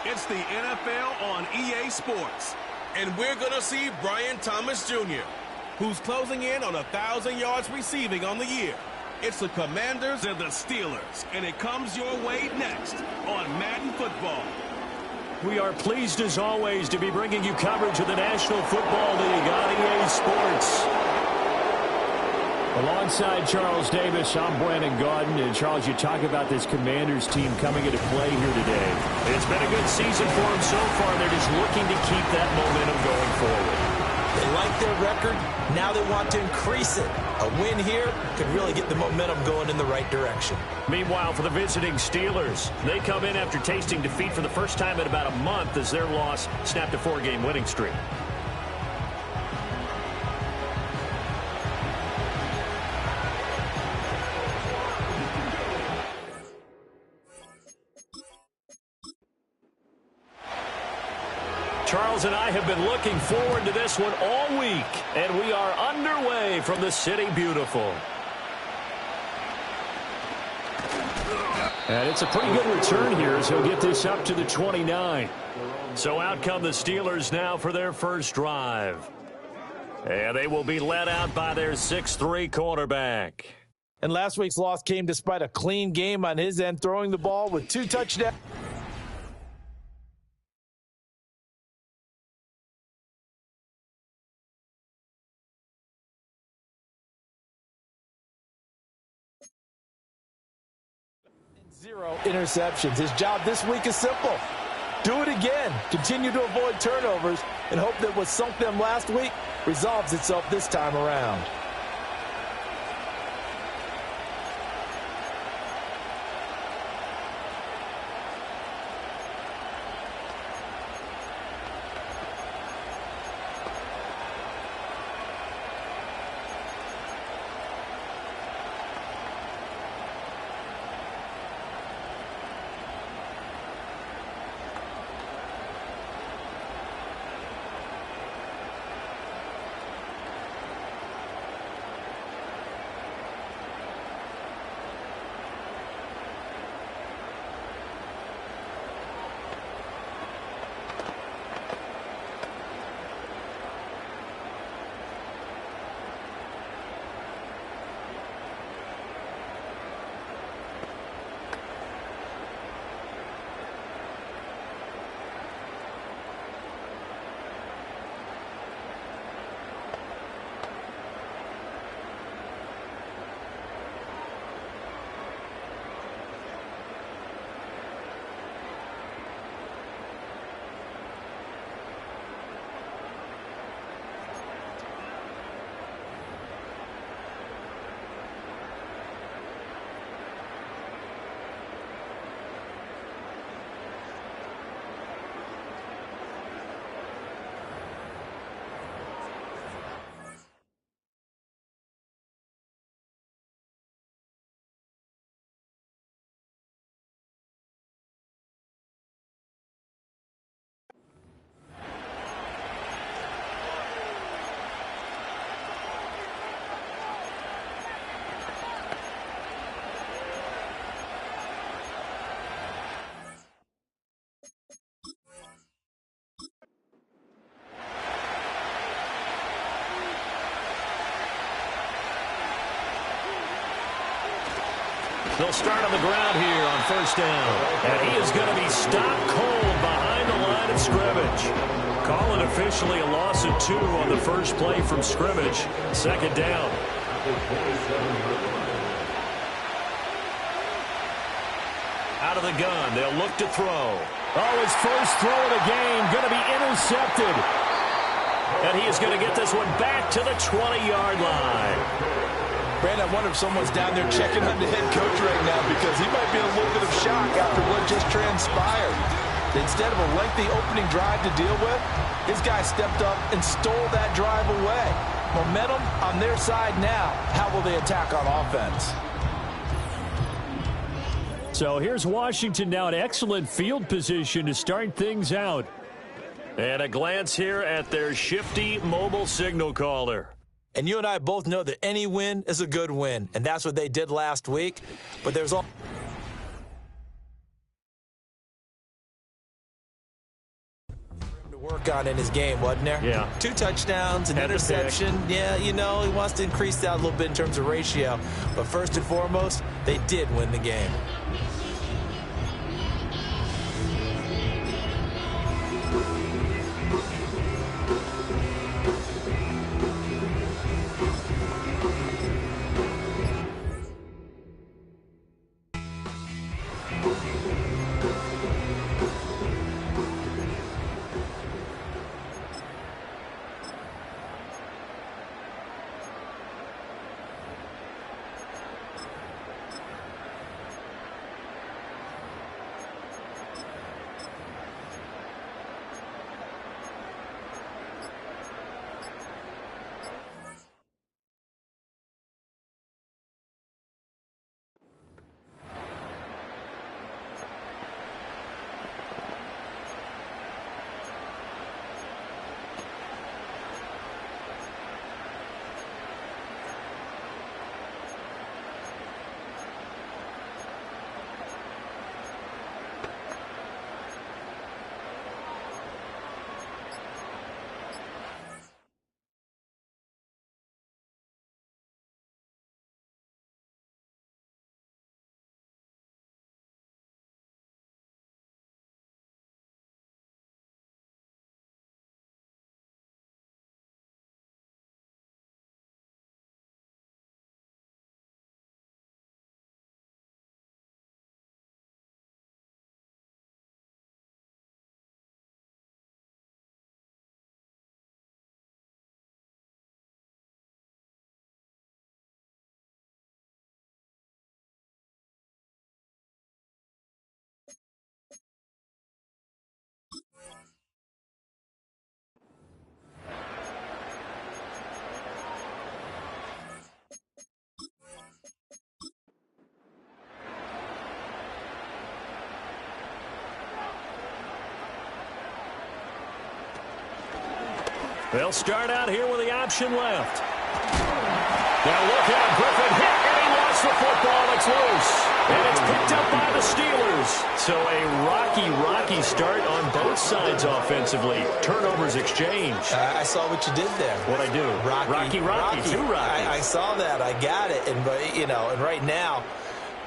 It's the NFL on EA Sports. And we're going to see Brian Thomas Jr., who's closing in on 1,000 yards receiving on the year. It's the Commanders and the Steelers, and it comes your way next on Madden Football. We are pleased, as always, to be bringing you coverage of the National Football League on EA Sports. Alongside Charles Davis, I'm Brandon Gaudin. And Charles, you talk about this Commanders team coming into play here today. It's been a good season for them so far. They're just looking to keep that momentum going forward. They like their record. Now they want to increase it. A win here could really get the momentum going in the right direction. Meanwhile, for the visiting Steelers, they come in after tasting defeat for the first time in about a month as their loss snapped a 4-game winning streak. Charles and I have been looking forward to this one all week, and we are underway from the City Beautiful. And it's a pretty good return here as he'll get this up to the 29. So out come the Steelers now for their first drive. And they will be led out by their 6'3" quarterback. And last week's loss came despite a clean game on his end, throwing the ball with 2 touchdowns. Zero interceptions. His job this week is simple. Do it again. Continue to avoid turnovers and hope that what sunk them last week resolves itself this time around. They'll start on the ground here on first down. And he is going to be stopped cold behind the line of scrimmage. Call it officially a loss of 2 on the first play from scrimmage. Second down. Out of the gun, they'll look to throw. Oh, his first throw of the game going to be intercepted. And he is going to get this one back to the 20-yard line. Brandon, I wonder if someone's down there checking on the head coach right now because he might be in a little bit of shock after what just transpired. Instead of a lengthy opening drive to deal with, his guy stepped up and stole that drive away. Momentum on their side now. How will they attack on offense? So here's Washington now in excellent field position to start things out. And a glance here at their shifty mobile signal caller. And you and I both know that any win is a good win, and that's what they did last week. But there's all to work on in his game, wasn't there? Yeah. 2 touchdowns, an interception. Yeah, you know, he wants to increase that a little bit in terms of ratio. But first and foremost, they did win the game. They'll start out here with the option left. Now look out, Griffin hit, and he lost the football. It's loose. And it's picked up by the Steelers. So a rocky start on both sides offensively. Turnovers exchanged. I saw what you did there. What'd I do? Rocky. Two Rockies. I saw that. I got it. And right now,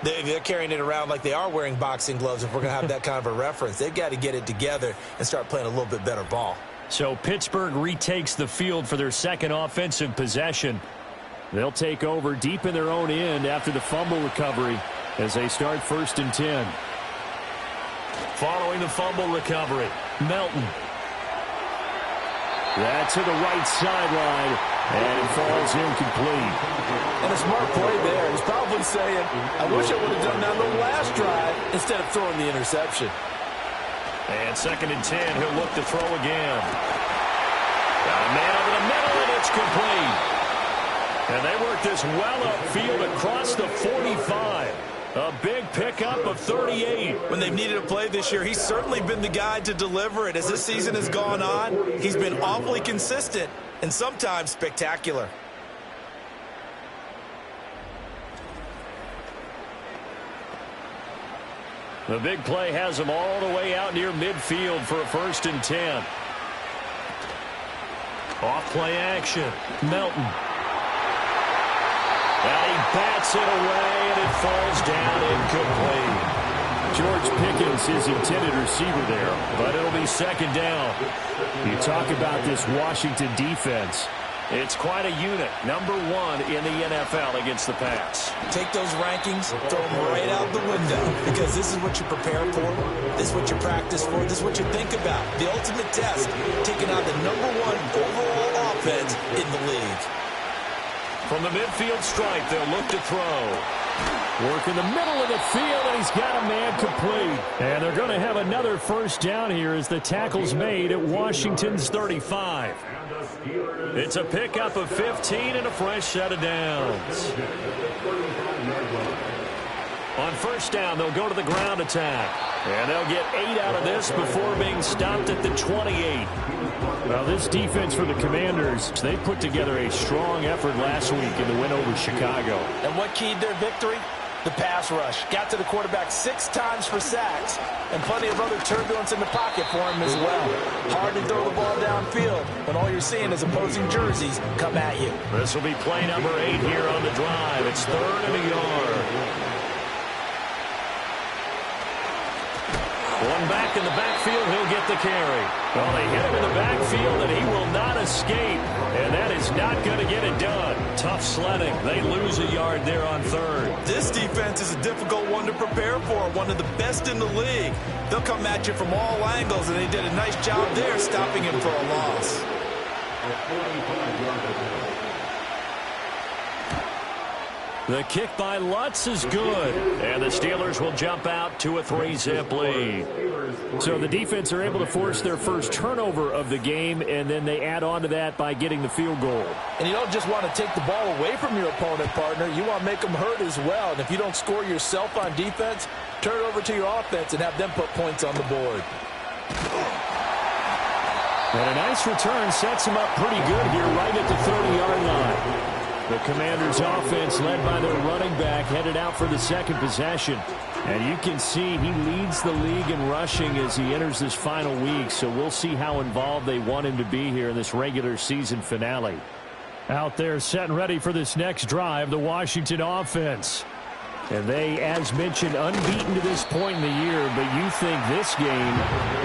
they're carrying it around like they are wearing boxing gloves. If we're going to have that kind of a reference, they've got to get it together and start playing a little bit better ball. So Pittsburgh retakes the field for their second offensive possession. They'll take over deep in their own end after the fumble recovery as they start 1st and 10. Following the fumble recovery, Melton. That's to the right sideline, and it falls incomplete. And a smart play there. He's probably saying, I wish I would have done that on the last drive instead of throwing the interception. And 2nd and 10, he'll look to throw again. Got a man over the middle, and it's complete. And they work this well upfield across the 45. A big pickup of 38. When they've needed a play this year, he's certainly been the guy to deliver it. As this season has gone on, he's been awfully consistent and sometimes spectacular. The big play has him all the way out near midfield for a 1st and 10. Off play action. Melton. And he bats it away, and it falls down incomplete. George Pickens, his intended receiver there, but it'll be second down. You talk about this Washington defense. It's quite a unit, number one in the NFL against the pass. Take those rankings, throw them right out the window, because this is what you prepare for, this is what you practice for, this is what you think about. The ultimate test, taking out the number one overall offense in the league. From the midfield stripe, they'll look to throw. Work in the middle of the field, and he's got a man complete. And they're going to have another first down here as the tackle's made at Washington's 35. It's a pickup of 15 and a fresh set of downs. On first down, they'll go to the ground attack. And they'll get 8 out of this before being stopped at the 28. Well, this defense for the Commanders, they put together a strong effort last week in the win over Chicago. And what keyed their victory? The pass rush. Got to the quarterback 6 times for sacks, and plenty of other turbulence in the pocket for him as well. Hard to throw the ball downfield when all you're seeing is opposing jerseys come at you. This will be play number 8 here on the drive. It's 3rd and a yard. One back in the backfield, he'll get the carry. Well, they hit him in the backfield, and he will not escape. And that is not going to get it done. Tough sledding. They lose a yard there on 3rd. This defense is a difficult one to prepare for, one of the best in the league. They'll come at you from all angles, and they did a nice job there stopping him for a loss. The kick by Lutz is good. And the Steelers will jump out to a 3-zip lead. So the defense are able to force their first turnover of the game, and then they add on to that by getting the field goal. And you don't just want to take the ball away from your opponent, partner. You want to make them hurt as well. And if you don't score yourself on defense, turn it over to your offense and have them put points on the board. And a nice return sets him up pretty good here right at the 30-yard line. The Commanders' offense, led by their running back, headed out for the second possession. And you can see he leads the league in rushing as he enters this final week. So we'll see how involved they want him to be here in this regular season finale. Out there set and ready for this next drive, the Washington offense. And they, as mentioned, unbeaten to this point in the year, but you think this game,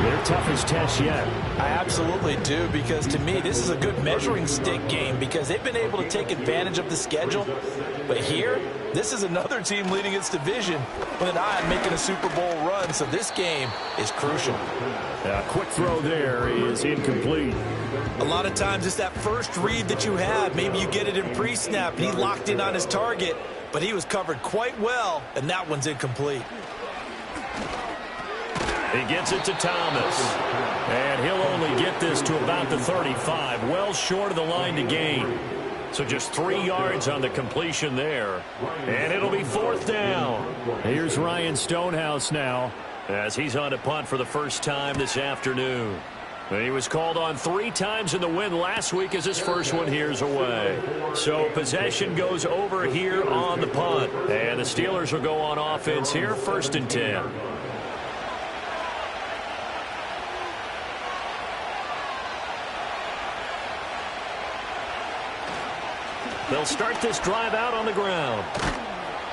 their toughest test yet. I absolutely do, because to me, this is a good measuring stick game because they've been able to take advantage of the schedule. But here, this is another team leading its division with an eye on making a Super Bowl run, so this game is crucial. A quick throw there is incomplete. A lot of times it's that first read that you have. Maybe you get it in pre-snap, and he locked in on his target, but he was covered quite well, and that one's incomplete. He gets it to Thomas. And he'll only get this to about the 35, well short of the line to gain. So just 3 yards on the completion there. And it'll be 4th down. Here's Ryan Stonehouse now, as he's on a punt for the first time this afternoon. He was called on 3 times in the win last week as his first one here's away. So possession goes over here on the punt. And the Steelers will go on offense here, 1st and 10. They'll start this drive out on the ground.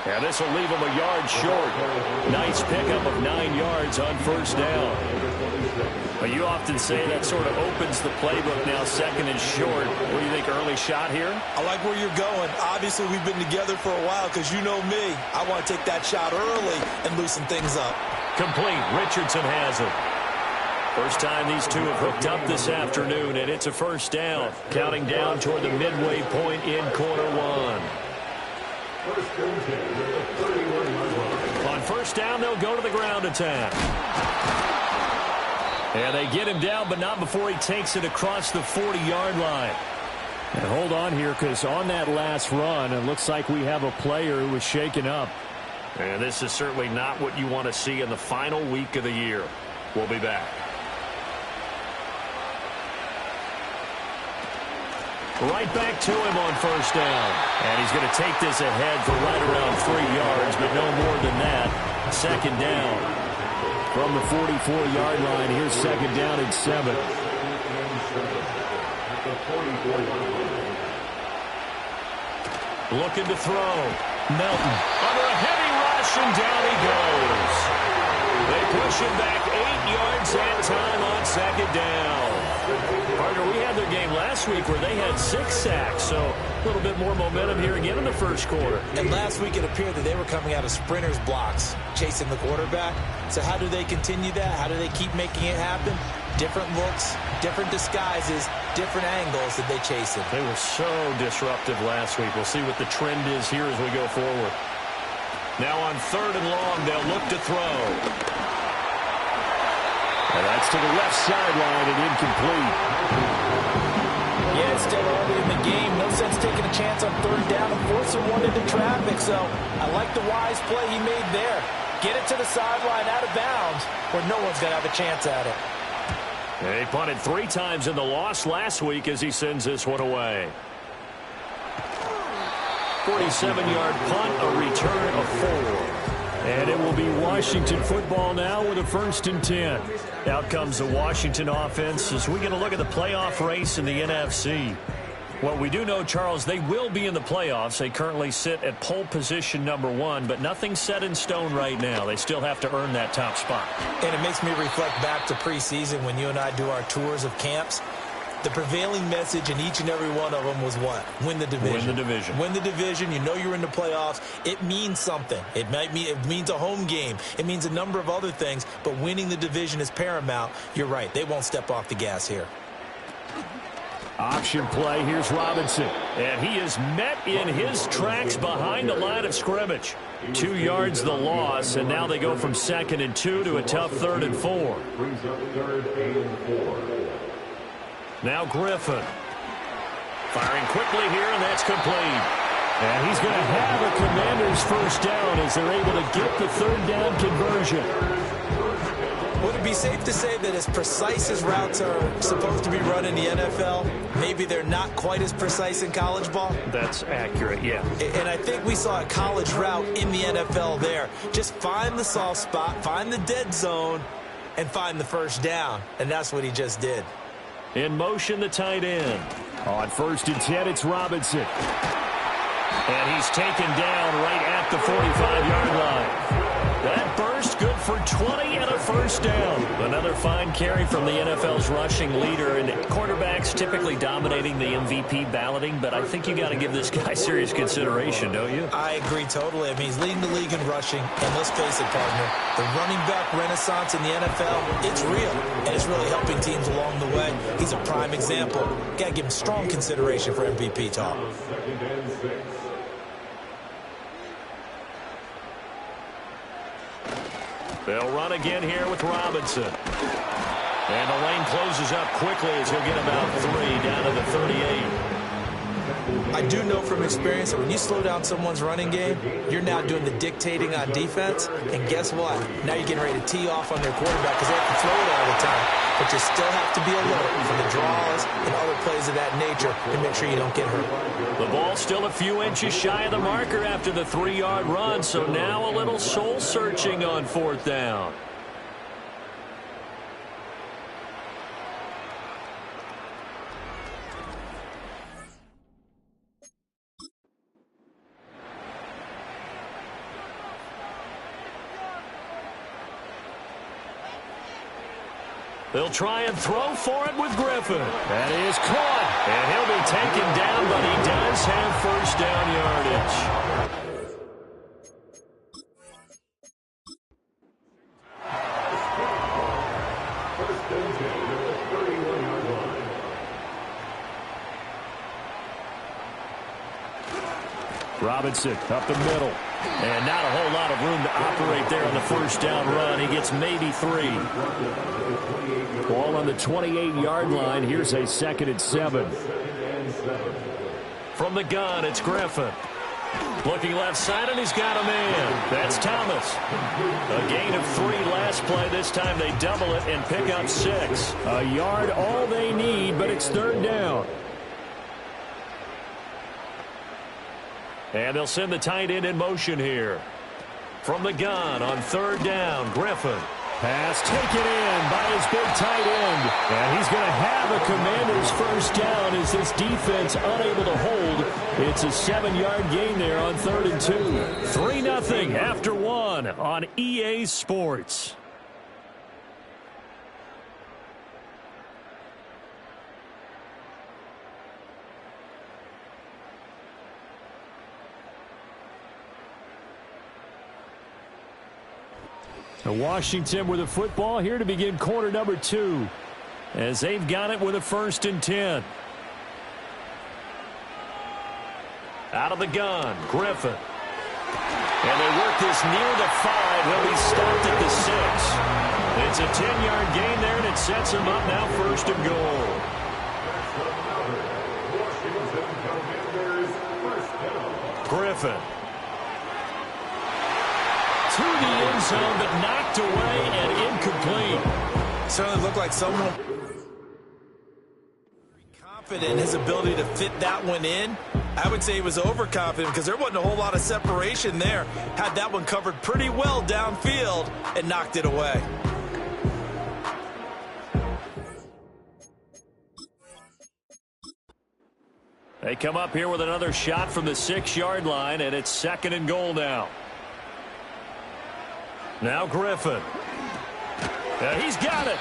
And this will leave them a yard short. Nice pickup of 9 yards on 1st down. Well, you often say that sort of opens the playbook now, 2nd and short. What do you think, early shot here? I like where you're going. Obviously, we've been together for a while because you know me. I want to take that shot early and loosen things up. Complete. Richardson has it. First time these two have hooked up this afternoon, and it's a 1st down. Counting down toward the midway point in quarter 1. On 1st down, they'll go to the ground attack. And they get him down, but not before he takes it across the 40-yard line. And hold on here, because on that last run, it looks like we have a player who was shaken up. And this is certainly not what you want to see in the final week of the year. We'll be back. Right back to him on 1st down. And he's going to take this ahead for right around 3 yards, but no more than that. 2nd down. From the 44-yard line, here's 2nd down and 7. Looking to throw. Melton under a heavy rush, and down he goes. They push him back 8 yards that time on second down. Partner, we had their game last week where they had 6 sacks, so a little bit more momentum here again in the first quarter. And last week it appeared that they were coming out of sprinters blocks, chasing the quarterback. So how do they continue that? How do they keep making it happen? Different looks, different disguises, different angles that they chase it. They were so disruptive last week. We'll see what the trend is here as we go forward. Now on 3rd and long, they'll look to throw. And that's to the left sideline and incomplete. Yeah, it's still early in the game. No sense taking a chance on 3rd down and forcing one into traffic. So I like the wise play he made there. Get it to the sideline out of bounds where no one's going to have a chance at it. He punted 3 times in the loss last week as he sends this one away. 47-yard punt, a return of 4. And it will be Washington football now with a 1st and 10. Out comes the Washington offense as we get a look at the playoff race in the NFC. Well, we do know, Charles, they will be in the playoffs. They currently sit at pole position number 1, but nothing's set in stone right now. They still have to earn that top spot. And it makes me reflect back to preseason when you and I do our tours of camps. The prevailing message in each and every one of them was what? Win the division. Win the division. Win the division. You know you're in the playoffs. It means something. It means a home game. It means a number of other things, but winning the division is paramount. You're right. They won't step off the gas here. Option play. Here's Robinson. And he is met in his tracks behind the line of scrimmage. 2 yards the loss, and now they go from 2nd and 2 to a tough 3rd and 4. Now Griffin. Firing quickly here, and that's complete. And he's going to have a Commanders first down as they're able to get the 3rd down conversion. Would it be safe to say that as precise as routes are supposed to be run in the NFL, maybe they're not quite as precise in college ball? That's accurate, yeah. And I think we saw a college route in the NFL there. Just find the soft spot, find the dead zone, and find the first down. And that's what he just did. In motion, the tight end. On 1st and 10, it's Robinson. And he's taken down right at the 45-yard line. That burst good for 20 and a first down. Another fine carry from the NFL's rushing leader. And quarterbacks typically dominating the MVP balloting, but I think you got to give this guy serious consideration, don't you? I agree totally. I mean, he's leading the league in rushing. And let's face it, partner, the running back renaissance in the NFL, it's real. And it's really helping teams along the way. He's a prime example. Got to give him strong consideration for MVP talk. They'll run again here with Robinson. And the lane closes up quickly as he'll get about 3 down to the 38. I do know from experience that when you slow down someone's running game, you're now doing the dictating on defense. And guess what? Now you're getting ready to tee off on their quarterback because they have to throw it all the time. But you still have to be alert for the draws and other plays of that nature and make sure you don't get hurt. The ball still a few inches shy of the marker after the 3-yard run, so now a little soul-searching on 4th down. They'll try and throw for it with Griffin. That is caught. And he'll be taken down, but he does have first down yardage. Robinson up the middle. And not a whole lot of room to operate there on the first down run. He gets maybe 3. Ball on the 28-yard line. Here's a 2nd and 7. From the gun, it's Griffin. Looking left side, and he's got a man. That's Thomas. A gain of 3 last play. This time they double it and pick up 6. A yard all they need, but it's 3rd down. And they'll send the tight end in motion here. From the gun on 3rd down, Griffin. Pass taken in by his big tight end. And he's going to have a Commanders first down as this defense unable to hold. It's a 7-yard gain there on 3rd and 2. 3-0 after 1 on EA Sports. Washington with the football here to begin quarter number 2 as they've got it with a 1st and 10. Out of the gun, Griffin. And they work this near the 5. He'll be stopped at the 6. It's a 10-yard gain there, and it sets him up now 1st and goal. Griffin. To the end zone, but knocked away and incomplete. Certainly looked like someone confident in his ability to fit that one in. I would say he was overconfident because there wasn't a whole lot of separation there. Had that one covered pretty well downfield and knocked it away. They come up here with another shot from the 6-yard line, and it's 2nd and goal now. Now Griffin. He's got it.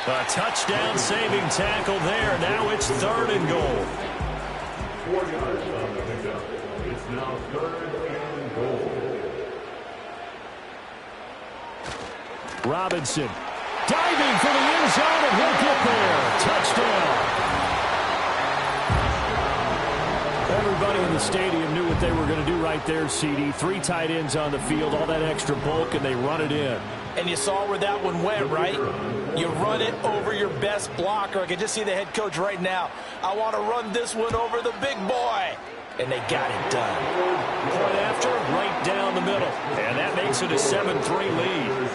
A touchdown saving tackle there. Now it's 3rd and goal. 4 yards on the pickup. It's now 3rd and goal. Robinson diving for the end zone, and he'll get there. Touchdown. Everybody in the stadium knew what they were going to do right there, CD. 3 tight ends on the field, all that extra bulk, and they run it in. And you saw where that one went, right? You run it over your best blocker. I can just see the head coach right now. I want to run this one over the big boy. And they got it done. Point after, right down the middle. And that makes it a 7-3 lead.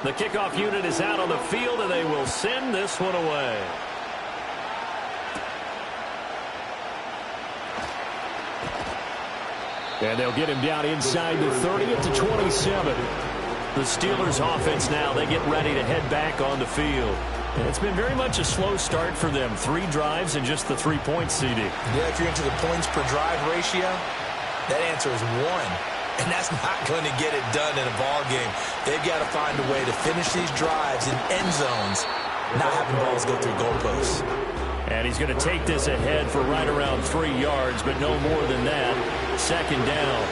The kickoff unit is out on the field, and they will send this one away. And they'll get him down inside the 30 at the 27. The Steelers offense now, they get ready to head back on the field. And it's been very much a slow start for them. 3 drives and just the 3 points, CD. Yeah, if you're into the points per drive ratio, that answer is 1. And that's not going to get it done in a ball game. They've got to find a way to finish these drives in end zones, not having balls go through goalposts. And he's going to take this ahead for right around 3 yards, but no more than that. 2nd down.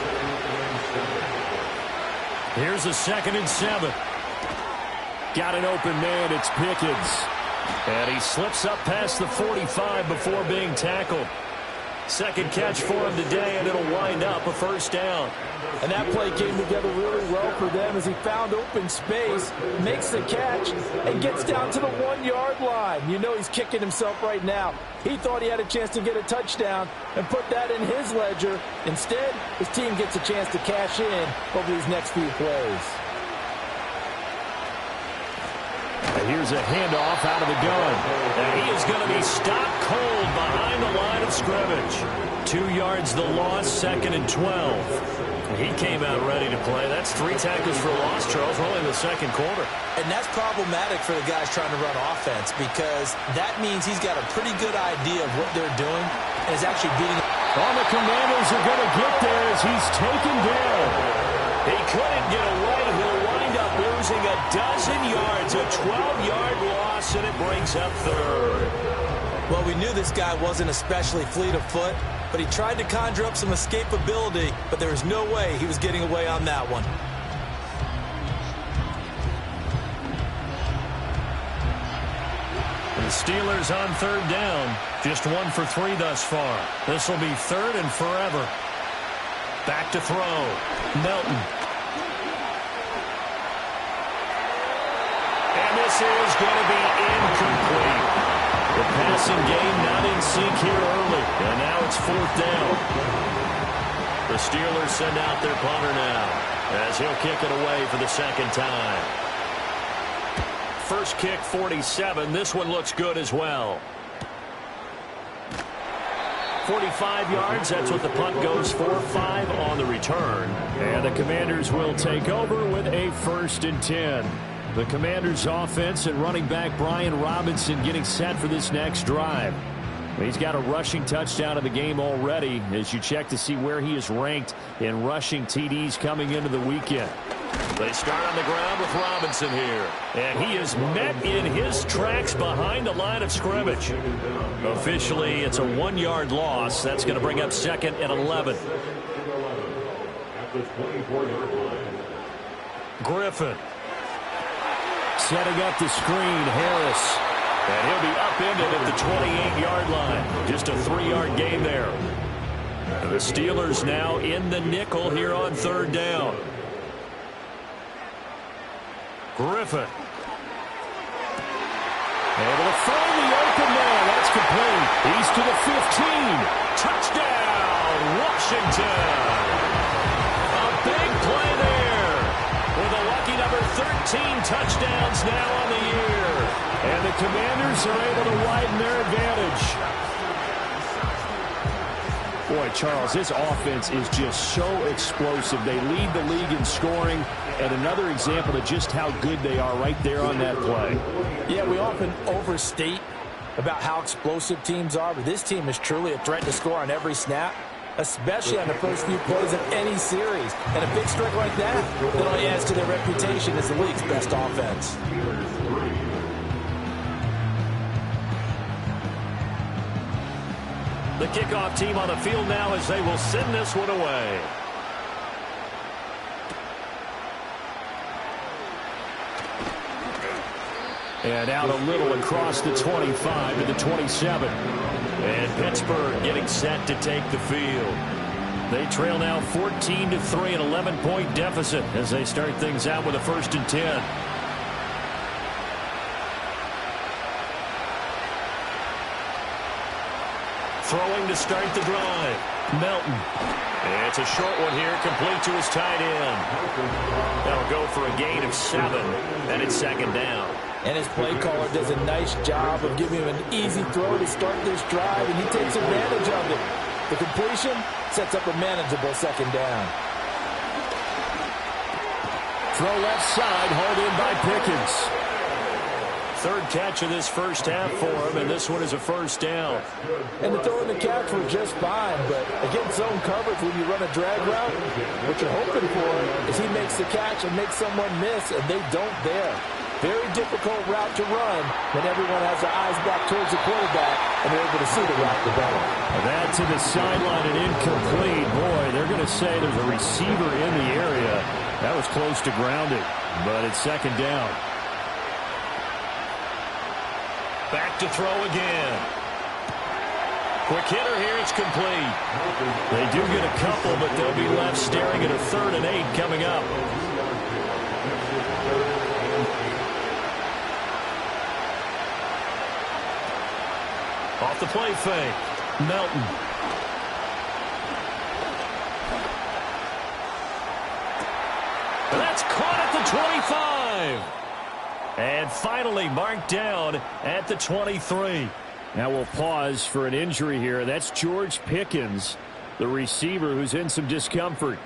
Here's a 2nd and 7. Got an open man. It's Pickens. And he slips up past the 45 before being tackled. 2nd catch for him today, and it'll wind up a 1st down. And that play came together really well for them as he found open space, makes the catch, and gets down to the 1-yard line. You know he's kicking himself right now. He thought he had a chance to get a touchdown and put that in his ledger. Instead, his team gets a chance to cash in over these next few plays. And here's a handoff out of the gun. And he is going to be stopped cold behind the line of scrimmage. 2 yards the loss, 2nd and 12. He came out ready to play. That's 3 tackles for loss, Charles, only in the 2nd quarter. And that's problematic for the guys trying to run offense because that means he's got a pretty good idea of what they're doing and is actually beating them. All the Commanders are going to get there as he's taken down. He couldn't get away. He'll wind up losing a dozen yards, a 12-yard loss, and it brings up 3rd. Well, we knew this guy wasn't especially fleet of foot, but he tried to conjure up some escapability, but there was no way he was getting away on that one. The Steelers on 3rd down. Just 1 for 3 thus far. This will be 3rd and forever. Back to throw. Melton. And this is going to be incomplete. The passing game not in sync here early. And now it's 4th down. The Steelers send out their punter now as he'll kick it away for the 2nd time. First kick, 47. This one looks good as well. 45 yards, that's what the punt goes for. 5 on the return. And the Commanders will take over with a 1st and 10. The Commanders' offense and running back Brian Robinson getting set for this next drive. He's got a rushing touchdown in the game already as you check to see where he is ranked in rushing TDs coming into the weekend. They start on the ground with Robinson here. And he is met in his tracks behind the line of scrimmage. Officially, it's a 1-yard loss. That's going to bring up 2nd and 11. Griffin. Setting up the screen, Harris. And he'll be upended at the 28-yard line. Just a 3-yard gain there. And the Steelers now in the nickel here on 3rd down. Griffin. Able to find the open man. That's complete. He's to the 15. Touchdown, Washington. A big play there. With a lucky number 13 touchdowns now on the year. And the Commanders are able to widen their advantage. Boy, Charles, this offense is just so explosive. They lead the league in scoring, and another example of just how good they are right there on that play. Yeah, we often overstate about how explosive teams are, but this team is truly a threat to score on every snap, especially on the first few plays of any series. And a big streak like that only adds to their reputation as the league's best offense. The kickoff team on the field now as they will send this one away. And out a little across the 25 to the 27. And Pittsburgh getting set to take the field. They trail now 14-3, an 11-point deficit as they start things out with a 1st and 10. Throwing to start the drive. Melton. And it's a short one here, complete to his tight end. That'll go for a gain of 7, and it's 2nd down. And his play caller does a nice job of giving him an easy throw to start this drive, and he takes advantage of it. The completion sets up a manageable 2nd down. Throw left side, hauled in by Pickens. 3rd catch of this first half for him, and this one is a 1st down. And the throw and the catch were just fine, but against zone coverage, when you run a drag route, what you're hoping for is he makes the catch and makes someone miss, and they don't there. Very difficult route to run when everyone has their eyes back towards the quarterback and they're able to see the route develop. That to the sideline and incomplete. Boy, they're going to say there's a receiver in the area. That was close to grounded, but it's 2nd down. Back to throw again. Quick hitter here, it's complete. They do get a couple, but they'll be left staring at a 3rd and 8 coming up. Off the play fake. Melton. That's caught at the 25. And finally marked down at the 23. Now we'll pause for an injury here. That's George Pickens, the receiver who's in some discomfort.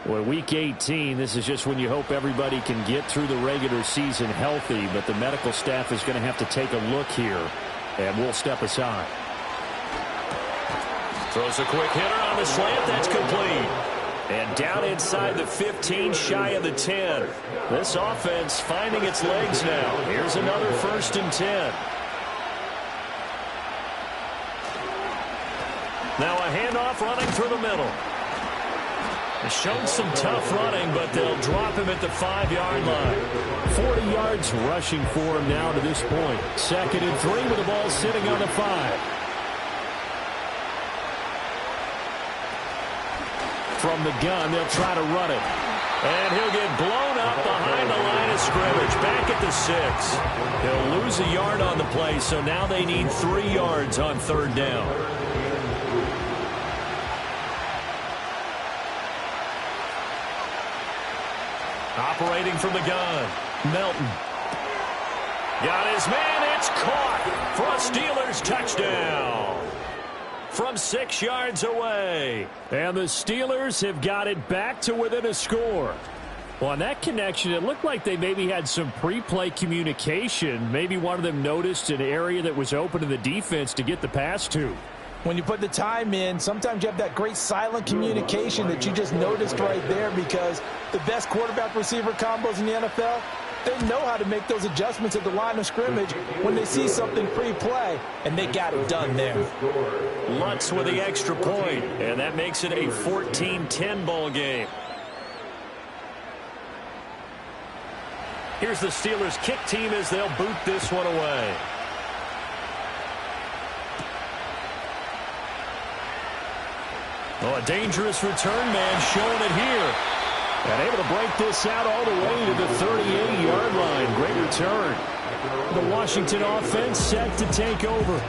Well, week 18, this is just when you hope everybody can get through the regular season healthy, but the medical staff is going to have to take a look here, and we'll step aside. Throws a quick hitter on the slant. That's complete. And down inside the 15, shy of the 10. This offense finding its legs now. Here's another 1st and 10. Now a handoff running through the middle. He's shown some tough running, but they'll drop him at the 5-yard line. 40 yards rushing for him now to this point. 2nd and 3 with the ball sitting on the 5. From the gun, they'll try to run it. And he'll get blown up behind the line of scrimmage. Back at the 6. He'll lose a yard on the play, so now they need 3 yards on 3rd down. Operating from the gun. Melton. Got his man. It's caught for a Steelers touchdown. from 6 yards away. And the Steelers have got it back to within a score. Well, on that connection, it looked like they maybe had some pre-play communication. Maybe one of them noticed an area that was open to the defense to get the pass to. When you put the time in, sometimes you have that great silent communication that you just noticed right there, because the best quarterback-receiver combos in the NFL, they know how to make those adjustments at the line of scrimmage when they see something pre-play, and they got it done there. Lutz with the extra point, and that makes it a 14-10 ball game. Here's the Steelers kick team as they'll boot this one away. Oh, a dangerous return man showing it here. And able to break this out all the way to the 38-yard line. Great return. The Washington offense set to take over.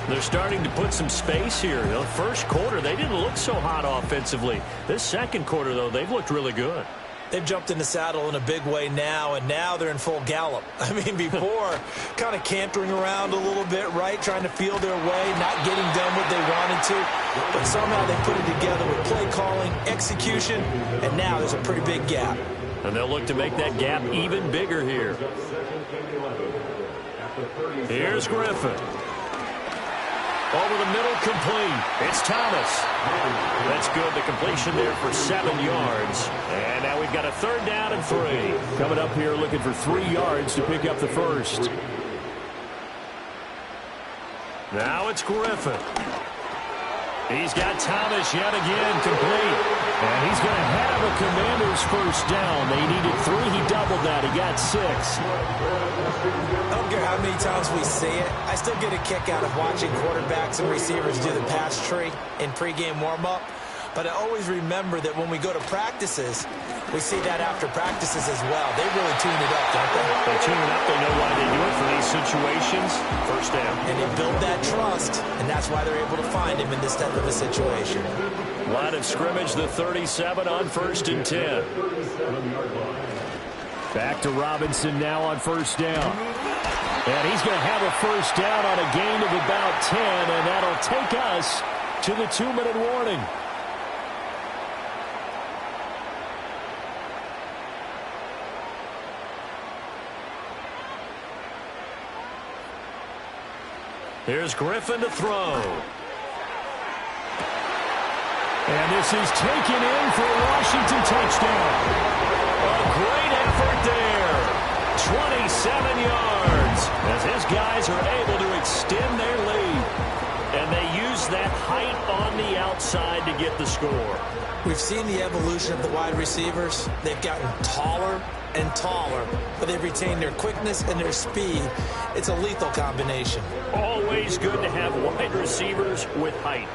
They're starting to put some space here. The first quarter, they didn't look so hot offensively. This second quarter, though, they've looked really good. They've jumped in the saddle in a big way now, and now they're in full gallop. I mean, before, kind of cantering around a little bit, right, trying to feel their way, not getting done what they wanted to. But somehow they put it together with play calling, execution, and now there's a pretty big gap. And they'll look to make that gap even bigger here. Here's Griffin. Over the middle, complete. It's Thomas. That's good. The completion there for 7 yards. And now we've got a 3rd down and 3. Coming up here looking for 3 yards to pick up the first. Now it's Griffin. He's got Thomas yet again, complete. And he's going to have a Commanders first down. They needed 3. He doubled that. He got 6. I don't care how many times we see it. I still get a kick out of watching quarterbacks and receivers do the pass tree in pregame warm-up. But I always remember that when we go to practices, we see that after practices as well. They really tune it up, don't they? They tune it up. They know why they do it for these situations. First down. And they build that trust, and that's why they're able to find him in this type of a situation. Line of scrimmage, the 37 on 1st and 10. Back to Robinson now on 1st down. And he's going to have a first down on a gain of about 10, and that'll take us to the 2-minute warning. Here's Griffin to throw. And this is taken in for a Washington touchdown. A great effort there. 27 yards as his guys are able to extend their lead. And they use that height on the outside to get the score. We've seen the evolution of the wide receivers. They've gotten taller and taller, but they've retained their quickness and their speed. It's a lethal combination. Always good to have wide receivers with height.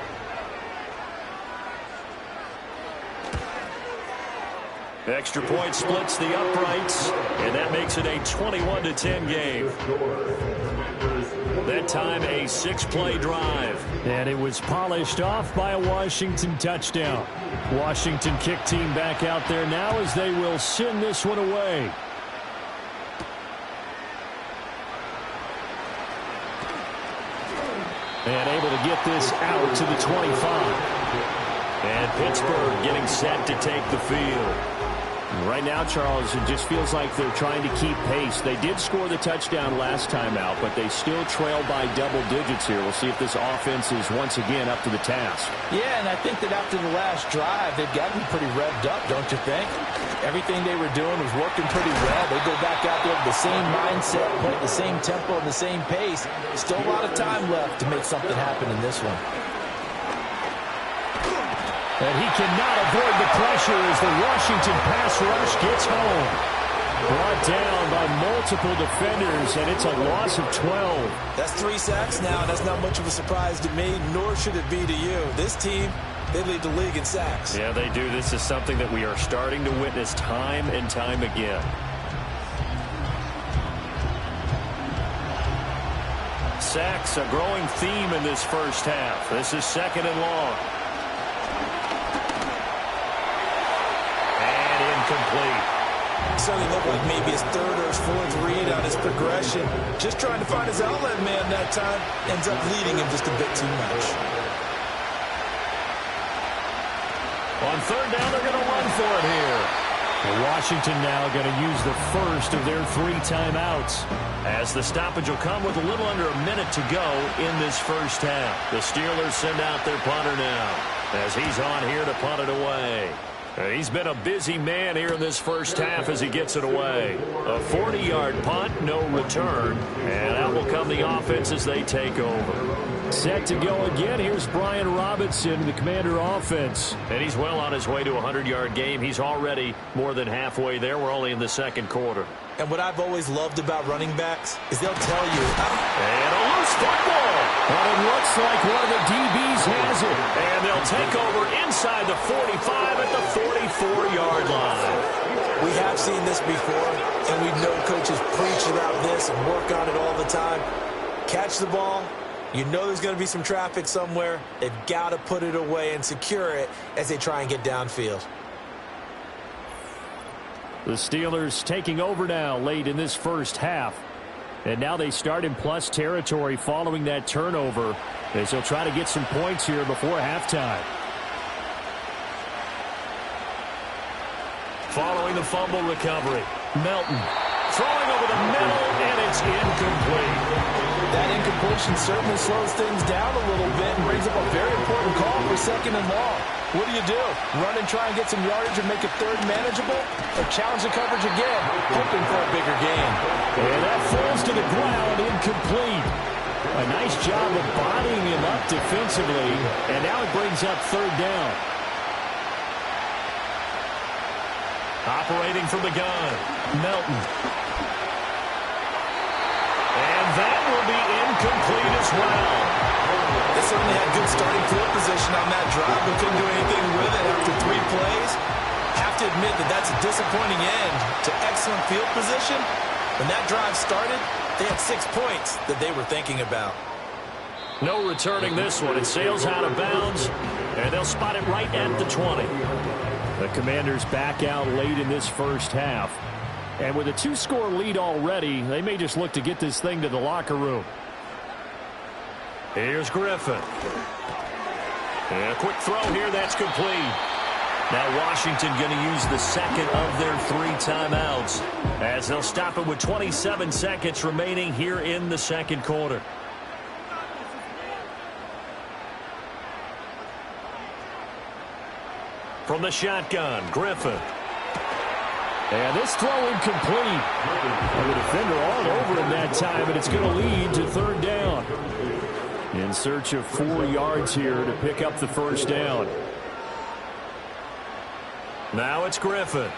Extra point splits the uprights, and that makes it a 21-10 game. That time a 6-play drive. And it was polished off by a Washington touchdown. Washington kick team back out there now as they will send this one away. And able to get this out to the 25. And Pittsburgh getting set to take the field. Right now, Charles, it just feels like they're trying to keep pace. They did score the touchdown last time out, but they still trail by double digits here. We'll see if this offense is once again up to the task. Yeah, and I think that after the last drive, they've gotten pretty revved up, don't you think? Everything they were doing was working pretty well. They go back out there with the same mindset, play at the same tempo and the same pace. Still a lot of time left to make something happen in this one. And he cannot avoid the pressure as the Washington pass rush gets home. Brought down by multiple defenders, and it's a loss of 12. That's 3 sacks now. That's not much of a surprise to me, nor should it be to you. This team, they lead the league in sacks. Yeah, they do. This is something that we are starting to witness time and time again. Sacks, a growing theme in this first half. This is 2nd and long. Complete. Certainly looked like maybe his 3rd or his 4th read on his progression. Just trying to find his outlet man that time. Ends up leading him just a bit too much. On third down, they're going to run for it here. And Washington now going to use the first of their 3 timeouts. As the stoppage will come with a little under a minute to go in this first half. The Steelers send out their punter now as he's on here to punt it away. He's been a busy man here in this first half as he gets it away. A 40-yard punt, no return. And out will come the offense as they take over. Set to go again. Here's Brian Robinson, the Commander offense. And he's well on his way to a 100-yard game. He's already more than halfway there. We're only in the second quarter. And what I've always loved about running backs is they'll tell you. And a loose football. But it looks like one of the DBs has it. And they'll take over inside the 45 at the 44-yard line. We have seen this before, and we know coaches preach about this and work on it all the time. Catch the ball. You know there's going to be some traffic somewhere. They've got to put it away and secure it as they try and get downfield. The Steelers taking over now late in this first half. And now they start in plus territory following that turnover as they'll try to get some points here before halftime. Following the fumble recovery, Melton throwing over the middle, and it's incomplete. That incompletion certainly slows things down a little bit and brings up a very important call for second and long. What do? Run and try and get some yardage and make a third manageable? Or challenge the coverage again, hoping for a bigger gain? And that falls to the ground, incomplete. A nice job of bodying him up defensively, and now it brings up third down. Operating from the gun, Melton. And that will be incomplete as well. They certainly had good starting field position on that drive, but couldn't do anything with it after 3 plays. Have to admit that that's a disappointing end to excellent field position. When that drive started, they had 6 points that they were thinking about. No returning this one. It sails out of bounds, and they'll spot it right at the 20. The Commanders back out late in this first half. And with a 2-score lead already, they may just look to get this thing to the locker room. Here's Griffin. And a quick throw here, that's complete. Now Washington going to use the second of their 3 timeouts as they'll stop it with 27 seconds remaining here in the second quarter. From the shotgun, Griffin. And this throw incomplete. And the defender all over him that time, and it's going to lead to third down. In search of 4 yards here to pick up the first down. Now it's Griffin.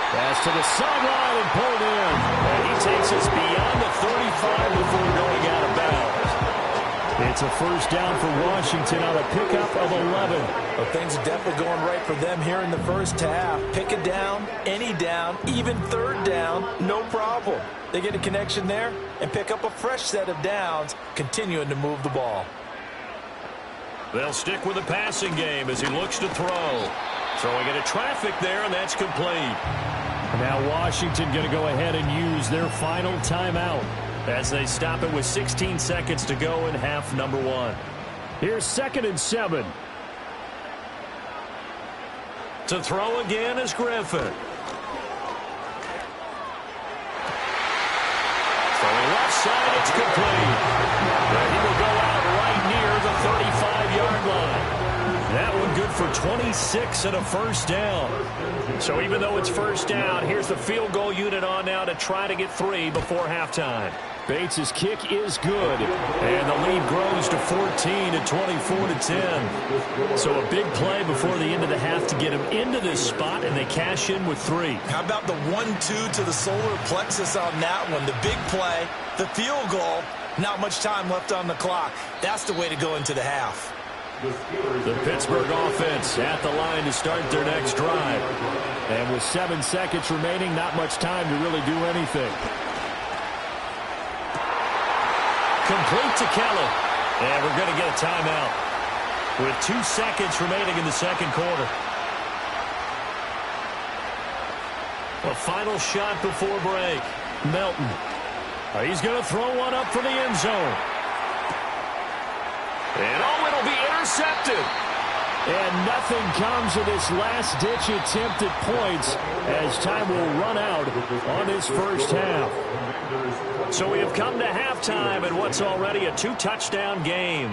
Pass to the sideline and pulled in. And he takes us beyond the 35 before going out of bounds. It's a first down for Washington on a pickup of 11. Well, things are definitely going right for them here in the first half. Pick a down, any down, even third down, no problem. They get a connection there and pick up a fresh set of downs, continuing to move the ball. They'll stick with the passing game as he looks to throw. Throwing into traffic there, and that's complete. Now Washington going to go ahead and use their final timeout as they stop it with 16 seconds to go in half number 1. Here's 2nd and 7. To throw again is Griffin. Throwing left side, it's complete. And he will go out right near the 35-yard line. That one good for 26 and a first down. So even though it's first down, here's the field goal unit on now to try to get 3 before halftime. Bates' kick is good. And the lead grows to 14 at 24-10. So a big play before the end of the half to get him into this spot, and they cash in with 3. How about the 1-2 to the solar plexus on that one? The big play, the field goal, not much time left on the clock. That's the way to go into the half. The Pittsburgh offense at the line to start their next drive. And with 7 seconds remaining, not much time to really do anything. Complete to Kelly. And we're going to get a timeout with 2 seconds remaining in the second quarter. A final shot before break. Melton. He's going to throw one up for the end zone. And oh, it'll be intercepted. And nothing comes of this last-ditch attempt at points as time will run out on this first half. So we have come to halftime in what's already a two-touchdown game.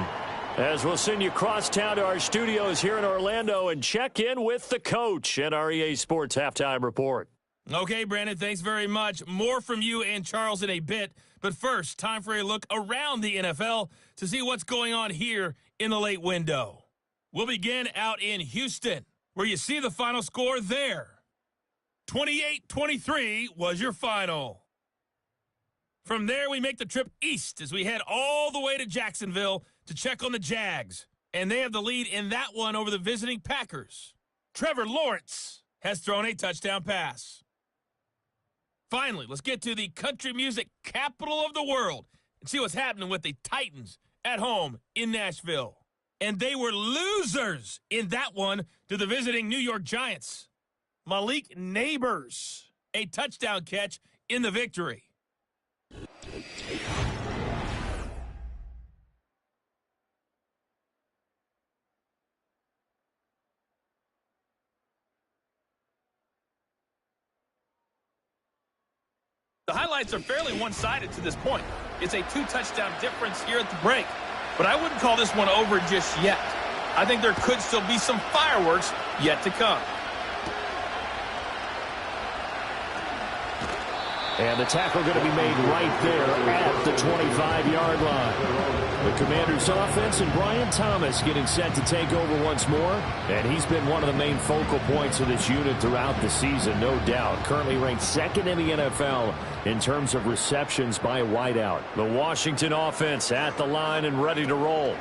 As we'll send you crosstown to our studios here in Orlando and check in with the coach at our EA Sports Halftime Report. Okay, Brandon, thanks very much. More from you and Charles in a bit. But first, time for a look around the NFL to see what's going on here in the late window. We'll begin out in Houston, where you see the final score there. 28-23 was your final. From there, we make the trip east as we head all the way to Jacksonville to check on the Jags. And they have the lead in that one over the visiting Packers. Trevor Lawrence has thrown a touchdown pass. Finally, let's get to the country music capital of the world and see what's happening with the Titans at home in Nashville. And they were losers in that one to the visiting New York Giants. Malik Neighbors, a touchdown catch in the victory. The highlights are fairly one-sided to this point. It's a two-touchdown difference here at the break. But I wouldn't call this one over just yet. I think there could still be some fireworks yet to come. And the tackle going to be made right there at the 25-yard line. The Commanders' offense and Brian Thomas getting set to take over once more. And he's been one of the main focal points of this unit throughout the season, no doubt. Currently ranked second in the NFL in terms of receptions by a wideout. The Washington offense at the line and ready to roll.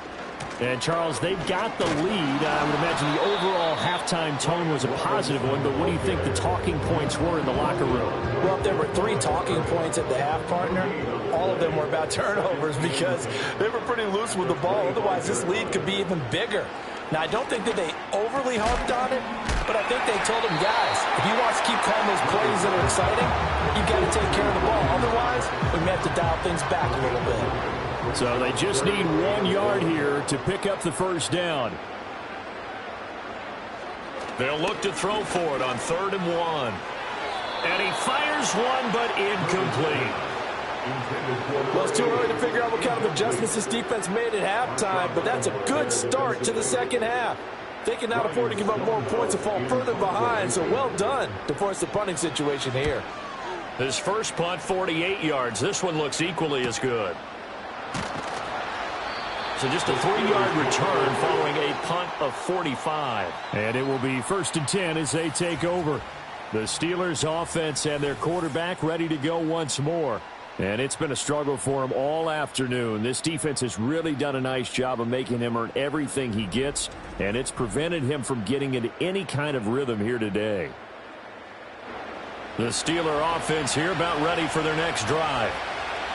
And, Charles, they've got the lead. I would imagine the overall halftime tone was a positive one, but what do you think the talking points were in the locker room? Well, if there were 3 talking points at the half, partner, all of them were about turnovers because they were pretty loose with the ball. Otherwise, this lead could be even bigger. Now, I don't think that they overly harped on it, but I think they told them, guys, if you want to keep calling those plays that are exciting, you've got to take care of the ball. Otherwise, we may have to dial things back a little bit. So they just need 1 yard here to pick up the first down. They'll look to throw for it on 3rd and 1. And he fires one, but incomplete. Well, it's too early to figure out what kind of adjustments this defense made at halftime, but that's a good start to the second half. They cannot afford to give up more points and fall further behind, so well done to force the punting situation here. His first punt, 48 yards. This one looks equally as good. So just a 3-yard return following a punt of 45. And it will be 1st and 10 as they take over. The Steelers offense and their quarterback ready to go once more. And it's been a struggle for him all afternoon. This defense has really done a nice job of making him earn everything he gets, and it's prevented him from getting into any kind of rhythm here today. The Steeler offense here about ready for their next drive.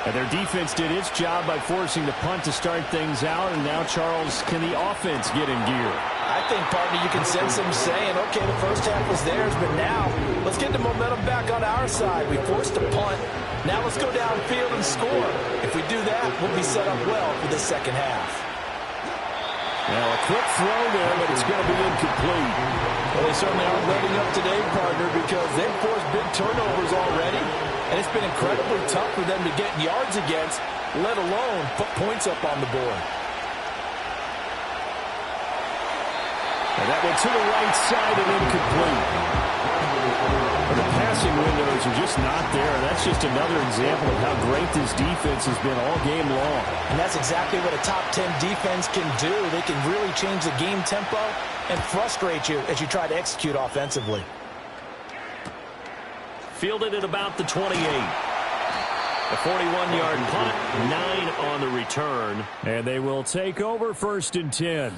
And their defense did its job by forcing the punt to start things out. And now, Charles, can the offense get in gear? I think, partner, you can sense them saying, okay, the first half was theirs, but now let's get the momentum back on our side. We forced a punt. Now let's go downfield and score. If we do that, we'll be set up well for the second half. Now a quick throw there, but it's going to be incomplete. Well, they certainly aren't letting up today, partner, because they've forced big turnovers already. And it's been incredibly tough for them to get yards against, let alone put points up on the board. And that went to the right side and incomplete. But the passing windows are just not there. That's just another example of how great this defense has been all game long. And that's exactly what a top 10 defense can do. They can really change the game tempo and frustrate you as you try to execute offensively. Fielded at about the 28. A 41-yard punt, 9 on the return. And they will take over 1st and 10.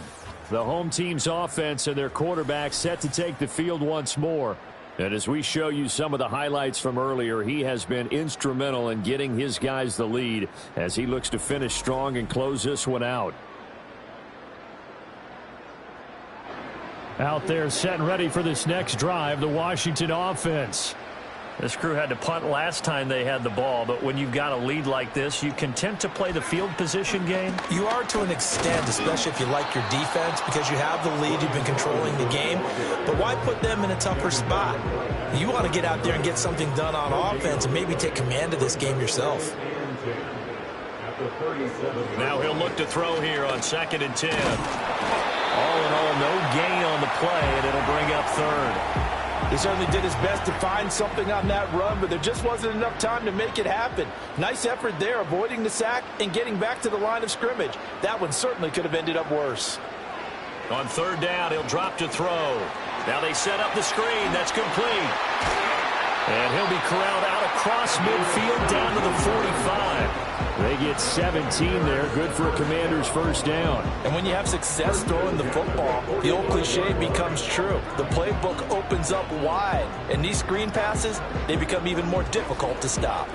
The home team's offense and their quarterback set to take the field once more. And as we show you some of the highlights from earlier, he has been instrumental in getting his guys the lead as he looks to finish strong and close this one out. Out there set and ready for this next drive, the Washington offense. This crew had to punt last time they had the ball, but when you've got a lead like this, you content to play the field position game? You are to an extent, especially if you like your defense, because you have the lead, you've been controlling the game. But why put them in a tougher spot? You want to get out there and get something done on offense and maybe take command of this game yourself. Now he'll look to throw here on 2nd and 10. All in all, no gain on the play, and it'll bring up 3rd. He certainly did his best to find something on that run, but there just wasn't enough time to make it happen. Nice effort there, avoiding the sack and getting back to the line of scrimmage. That one certainly could have ended up worse. On 3rd down, he'll drop to throw. Now they set up the screen. That's complete. And he'll be corralled out across midfield down to the 45. They get 17 there. Good for a Commander's first down. And when you have success throwing the football, the old cliche becomes true. The playbook opens up wide. And these screen passes, they become even more difficult to stop.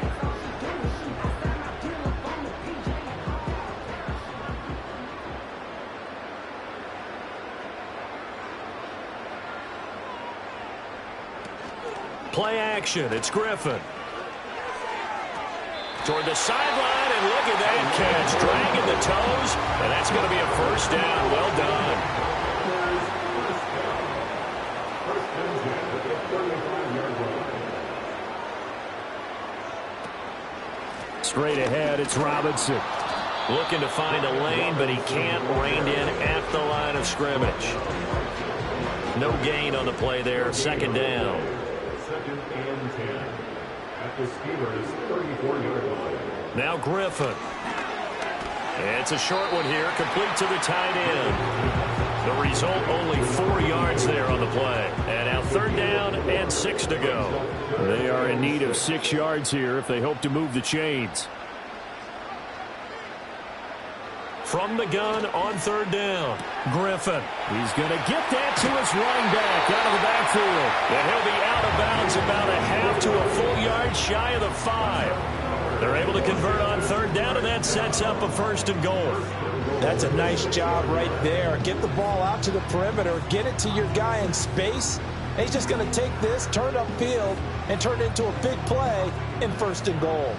Play action. It's Griffin. Toward the sideline, and look at that catch. Dragging the toes, and that's going to be a first down. Well done. Straight ahead, it's Robinson. Looking to find a lane, but he can't rein in at the line of scrimmage. No gain on the play there. 2nd down. 2nd and 10 at the Steelers' 34-yard line. Now Griffin. It's a short one here, complete to the tight end. The result, only 4 yards there on the play. And now 3rd down and 6 to go. They are in need of 6 yards here if they hope to move the chains. From the gun on 3rd down, Griffin. He's going to get that to his running back out of the backfield. And he'll be out of bounds about a half to a full yard shy of the 5. They're able to convert on 3rd down, and that sets up a 1st and goal. That's a nice job right there. Get the ball out to the perimeter, get it to your guy in space. And he's just going to take this, turn upfield, and turn it into a big play in 1st and goal.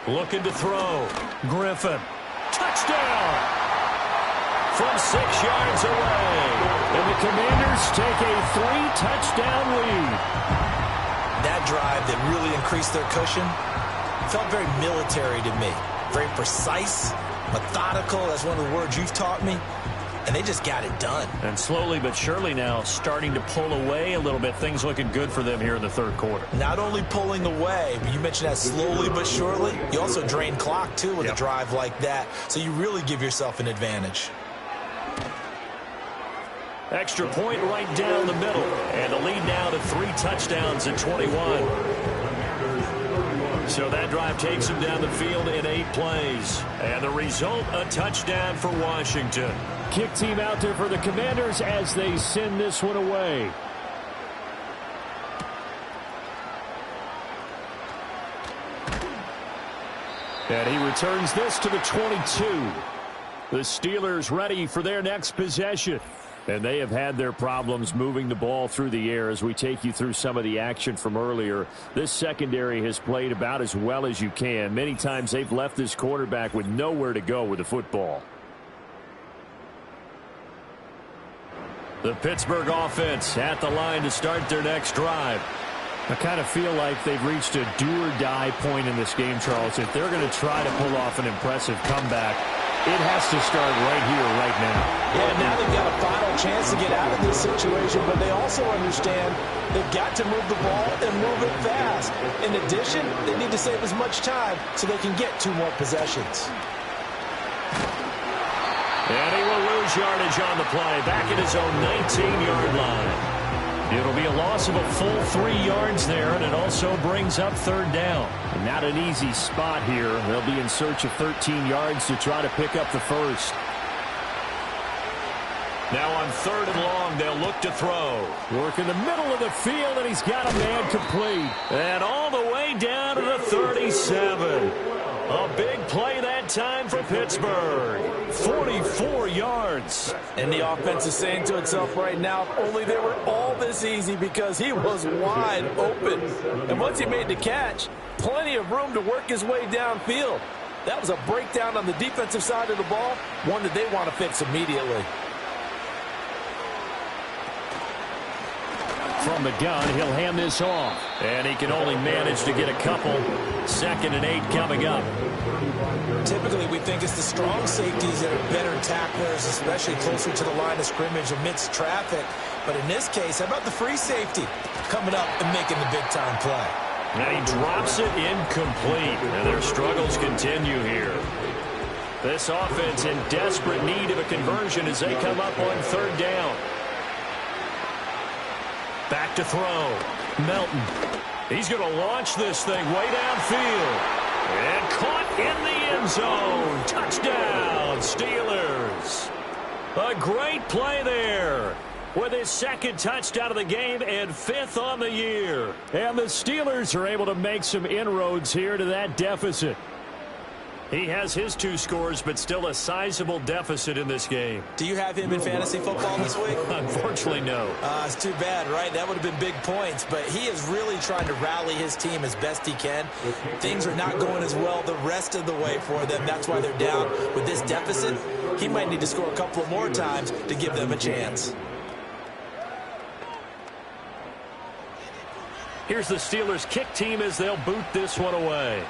Looking to throw. Griffin. Touchdown! From 6 yards away. And the Commanders take a 3-touchdown lead. That drive that really increased their cushion felt very military to me. Very precise, methodical. That's one of the words you've taught me. And they just got it done. And slowly but surely now starting to pull away a little bit. Things looking good for them here in the 3rd quarter. Not only pulling away, but you mentioned that slowly but surely. You also drain clock, too, with a drive like that. So you really give yourself an advantage. Extra point right down the middle. And the lead now to 3 touchdowns at 21. So that drive takes him down the field in 8 plays. And the result, a touchdown for Washington. Kick team out there for the Commanders as they send this one away. And he returns this to the 22. The Steelers ready for their next possession. And they have had their problems moving the ball through the air as we take you through some of the action from earlier. This secondary has played about as well as you can. Many times they've left this quarterback with nowhere to go with the football. The Pittsburgh offense at the line to start their next drive. I kind of feel like they've reached a do-or-die point in this game, Charles. If they're going to try to pull off an impressive comeback, it has to start right here, right now. Yeah, now they've got a final chance to get out of this situation, but they also understand they've got to move the ball and move it fast. In addition, they need to save as much time so they can get 2 more possessions. And he will lose yardage on the play, back at his own 19-yard line. It'll be a loss of a full 3 yards there, and it also brings up 3rd down. And not an easy spot here. They'll be in search of 13 yards to try to pick up the first. Now on 3rd and long, they'll look to throw. Work in the middle of the field, and he's got a man complete. And all the way down to the 37. A big play that time for Pittsburgh. 44 yards. And the offense is saying to itself right now, if only they were all this easy, because he was wide open. And once he made the catch, plenty of room to work his way downfield. That was a breakdown on the defensive side of the ball, one that they want to fix immediately. From the gun, he'll hand this off. And he can only manage to get a couple. 2nd and 8 coming up. Typically, we think it's the strong safeties that are better tacklers, especially closer to the line of scrimmage amidst traffic. But in this case, how about the free safety coming up and making the big-time play? And he drops it incomplete. And their struggles continue here. This offense in desperate need of a conversion as they come up on 3rd down. Back to throw. Melton. He's going to launch this thing way downfield. And caught in the end zone. Touchdown, Steelers. A great play there. With his 2nd touchdown of the game and 5th on the year. And the Steelers are able to make some inroads here to that deficit. He has his 2 scores, but still a sizable deficit in this game. Do you have him in fantasy football this week? Unfortunately, no. It's too bad, right? That would have been big points, but he is really trying to rally his team as best he can. Things are not going as well the rest of the way for them. That's why they're down. With this deficit, he might need to score a couple of more times to give them a chance. Here's the Steelers' kick team as they'll boot this one away.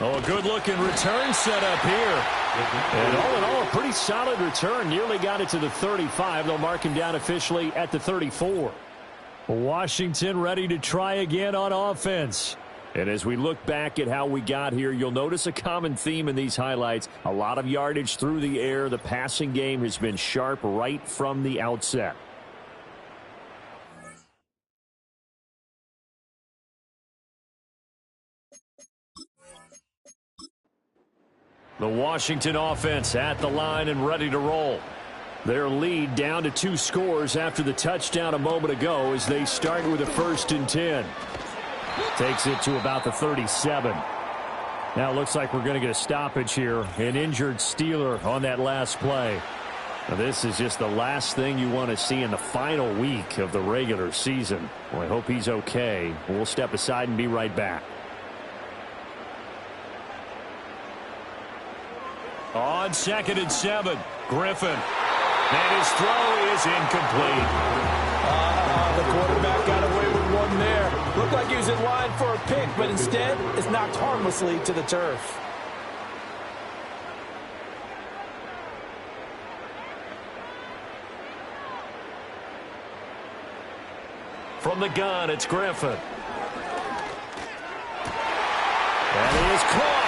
Oh, a good-looking return set up here. And all in all, a pretty solid return. Nearly got it to the 35. They'll mark him down officially at the 34. Washington ready to try again on offense. And as we look back at how we got here, you'll notice a common theme in these highlights. A lot of yardage through the air. The passing game has been sharp right from the outset. The Washington offense at the line and ready to roll. Their lead down to 2 scores after the touchdown a moment ago as they start with a 1st and 10. Takes it to about the 37. Now it looks like we're going to get a stoppage here. An injured Steeler on that last play. Now this is just the last thing you want to see in the final week of the regular season. Well, I hope he's okay. We'll step aside and be right back. On 2nd and 7, Griffin. And his throw is incomplete. The quarterback got away with one there. Looked like he was in line for a pick, but instead it's knocked harmlessly to the turf. From the gun, it's Griffin. And he is caught.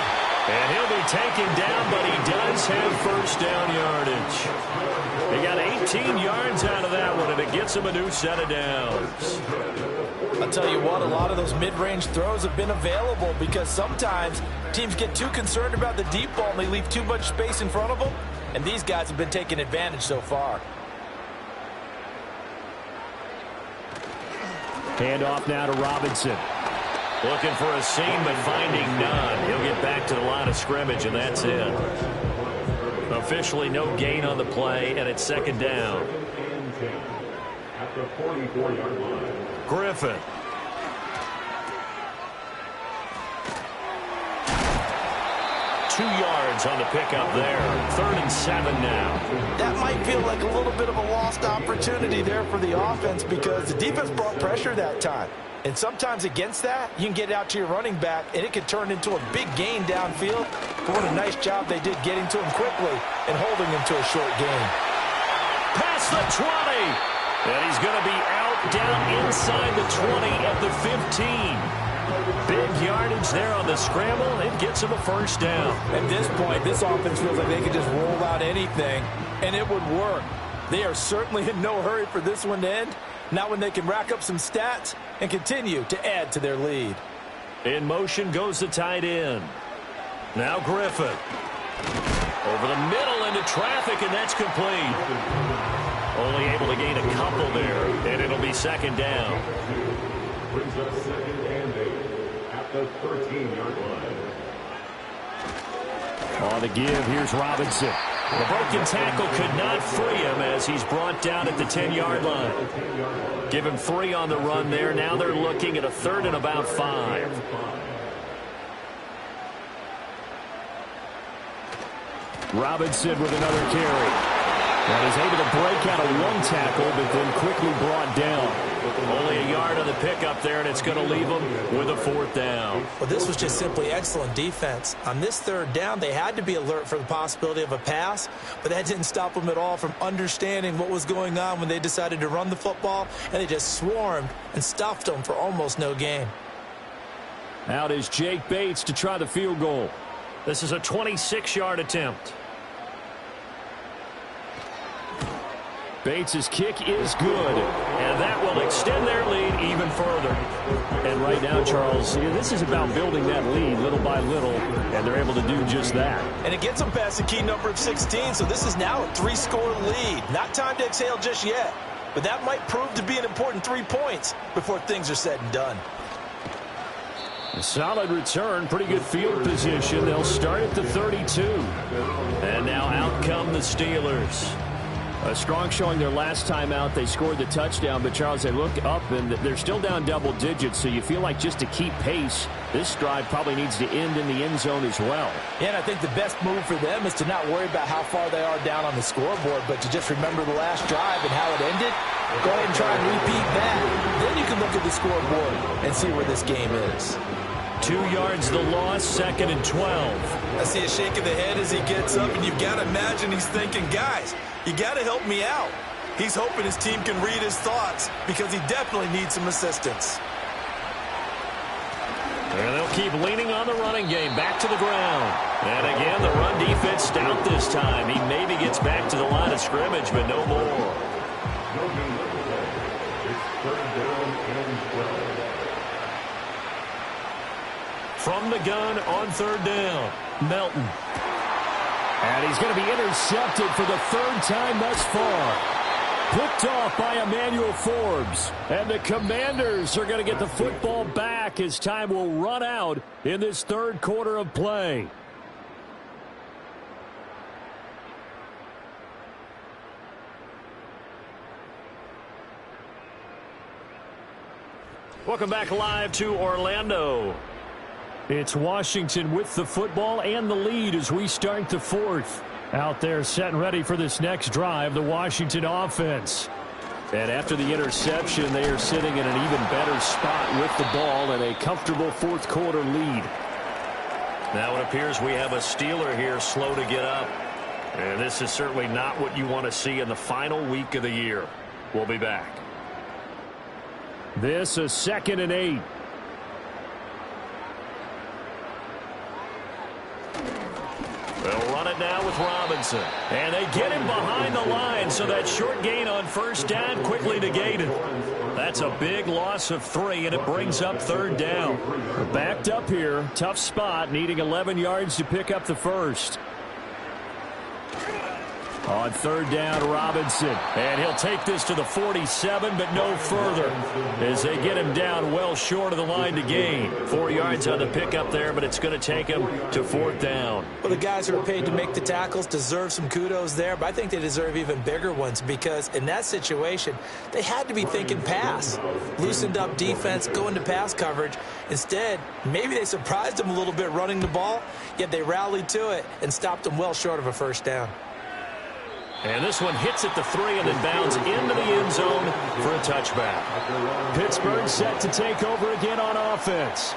And he'll be taken down, but he does have 1st down yardage. He got 18 yards out of that one, and it gets him a new set of downs. I'll tell you what, a lot of those mid-range throws have been available because sometimes teams get too concerned about the deep ball and they leave too much space in front of them, and these guys have been taking advantage so far. Handoff now to Robinson. Looking for a seam, but finding none. He'll get back to the line of scrimmage, and that's it. Officially no gain on the play, and it's 2nd down. At the 44-yard line. Griffin. Two yards on the pickup there. 3rd and 7 now. That might feel like a little bit of a lost opportunity there for the offense because the defense brought pressure that time. And sometimes against that, you can get out to your running back, and it could turn into a big gain downfield. But what a nice job they did getting to him quickly and holding him to a short gain. Past the 20. And he's going to be out down inside the 20 at the 15. Big yardage there on the scramble. It gets him a 1st down. At this point, this offense feels like they could just roll out anything, and it would work. They are certainly in no hurry for this one to end. Not when they can rack up some stats and continue to add to their lead. In motion goes the tight end. Now Griffin. Over the middle into traffic, and that's complete. Only able to gain a couple there, and it'll be second down. Brings up 2nd and 8 at the 13-yard line. On the give, here's Robinson. The broken tackle could not free him as he's brought down at the 10-yard line. Give him 3 on the run there. Now they're looking at a 3rd and about 5. Robinson with another carry. And is able to break out of one tackle, but then quickly brought down. Only a yard on the pickup there, and it's going to leave them with a 4th down. Well, this was just simply excellent defense. On this 3rd down, they had to be alert for the possibility of a pass, but that didn't stop them at all from understanding what was going on when they decided to run the football, and they just swarmed and stuffed them for almost no gain. Out is Jake Bates to try the field goal. This is a 26-yard attempt. Bates' kick is good. And that will extend their lead even further. And right now, Charles, this is about building that lead little by little, and they're able to do just that. And it gets them past the key number of 16, so this is now a 3-score lead. Not time to exhale just yet, but that might prove to be an important 3 points before things are said and done. A solid return, pretty good field position. They'll start at the 32. And now out come the Steelers. A strong showing their last time out. They scored the touchdown, but Charles, they look up and they're still down double digits, so you feel like just to keep pace, this drive probably needs to end in the end zone as well. Yeah, and I think the best move for them is to not worry about how far they are down on the scoreboard, but to just remember the last drive and how it ended. Go ahead and try and repeat that. Then you can look at the scoreboard and see where this game is. 2 yards the loss, 2nd and 12. I see a shake of the head as he gets up, and you've got to imagine he's thinking, guys, you got to help me out. He's hoping his team can read his thoughts because he definitely needs some assistance. And they'll keep leaning on the running game, back to the ground. And again, the run defense stout this time. He maybe gets back to the line of scrimmage, but no more. From the gun on 3rd down, Melton. And he's going to be intercepted for the 3rd time thus far. Picked off by Emmanuel Forbes. And the Commanders are going to get the football back as time will run out in this 3rd quarter of play. Welcome back live to Orlando. It's Washington with the football and the lead as we start the 4th. Out there set and ready for this next drive, the Washington offense. And after the interception, they are sitting in an even better spot with the ball and a comfortable 4th quarter lead. Now it appears we have a Steeler here slow to get up. And this is certainly not what you want to see in the final week of the year. We'll be back. This is 2nd and 8. They'll run it now with Robinson. And they get him behind the line, so that short gain on 1st down quickly negated. That's a big loss of 3, and it brings up 3rd down. We're backed up here. Tough spot, needing 11 yards to pick up the 1st. On 3rd down, Robinson. And he'll take this to the 47, but no further as they get him down well short of the line to gain. 4 yards on the pickup there, but it's going to take him to 4th down. Well, the guys who are paid to make the tackles deserve some kudos there, but I think they deserve even bigger ones because in that situation, they had to be thinking pass. Loosened up defense, going to pass coverage. Instead, maybe they surprised them a little bit running the ball, yet they rallied to it and stopped them well short of a 1st down. And this one hits at the 3 and then bounds into the end zone for a touchback. Pittsburgh set to take over again on offense.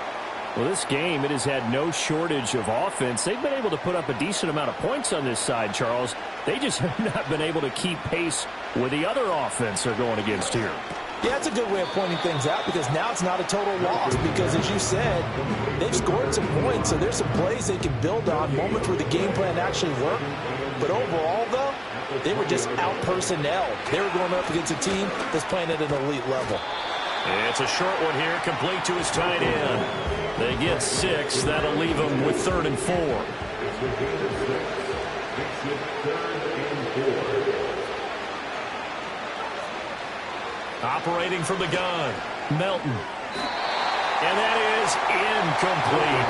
Well, this game, it has had no shortage of offense. They've been able to put up a decent amount of points on this side, Charles. They just have not been able to keep pace with the other offense they're going against here. Yeah, that's a good way of pointing things out because now it's not a total loss because, as you said, they've scored some points, so there's some plays they can build on, moments where the game plan actually worked. But overall, though, they were just out-personnel. They were going up against a team that's playing at an elite level. It's a short one here, complete to his tight end. They get 6. That'll leave them with 3rd and 4. Operating from the gun, Melton. And that is incomplete.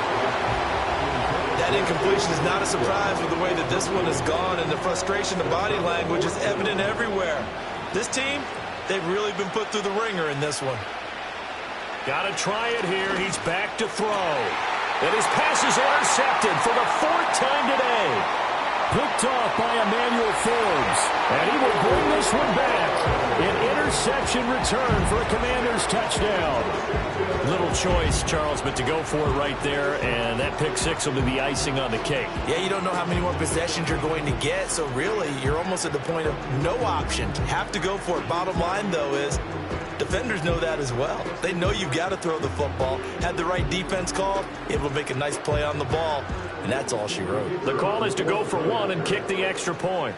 That incompletion is not a surprise with the way that this one has gone, and the frustration, the body language is evident everywhere. This team, they've really been put through the ringer in this one. Got to try it here. He's back to throw. And his pass is intercepted for the 4th time today. Picked off by Emmanuel Forbes. And he will bring this one back. An interception return for a Commanders touchdown. Little choice, Charles, but to go for it right there, and that pick six will be the icing on the cake. Yeah, you don't know how many more possessions you're going to get, so really you're almost at the point of no option. Have to go for it. Bottom line, though, is defenders know that as well. They know you've got to throw the football. Had the right defense called, able to make a nice play on the ball, and that's all she wrote. The call is to go for one and kick the extra point.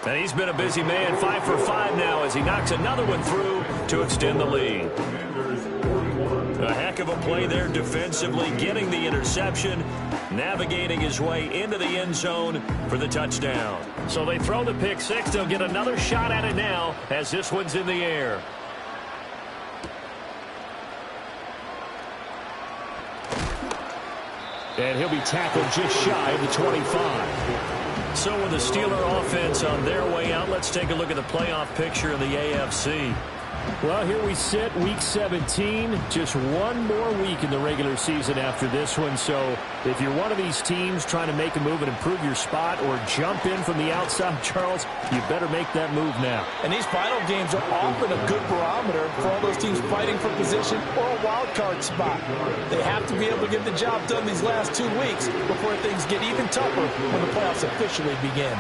And he's been a busy man, 5 for 5 now as he knocks another one through to extend the lead. A heck of a play there defensively, getting the interception, navigating his way into the end zone for the touchdown. So they throw the pick six. They'll get another shot at it now as this one's in the air. And he'll be tackled just shy of the 25. So with the Steeler offense on their way out, let's take a look at the playoff picture in the AFC. Well, here we sit, Week 17. Just one more week in the regular season after this one. So if you're one of these teams trying to make a move and improve your spot or jump in from the outside, Charles, you better make that move now. And these final games are often a good barometer for all those teams fighting for position or a wild card spot. They have to be able to get the job done these last 2 weeks before things get even tougher when the playoffs officially begin.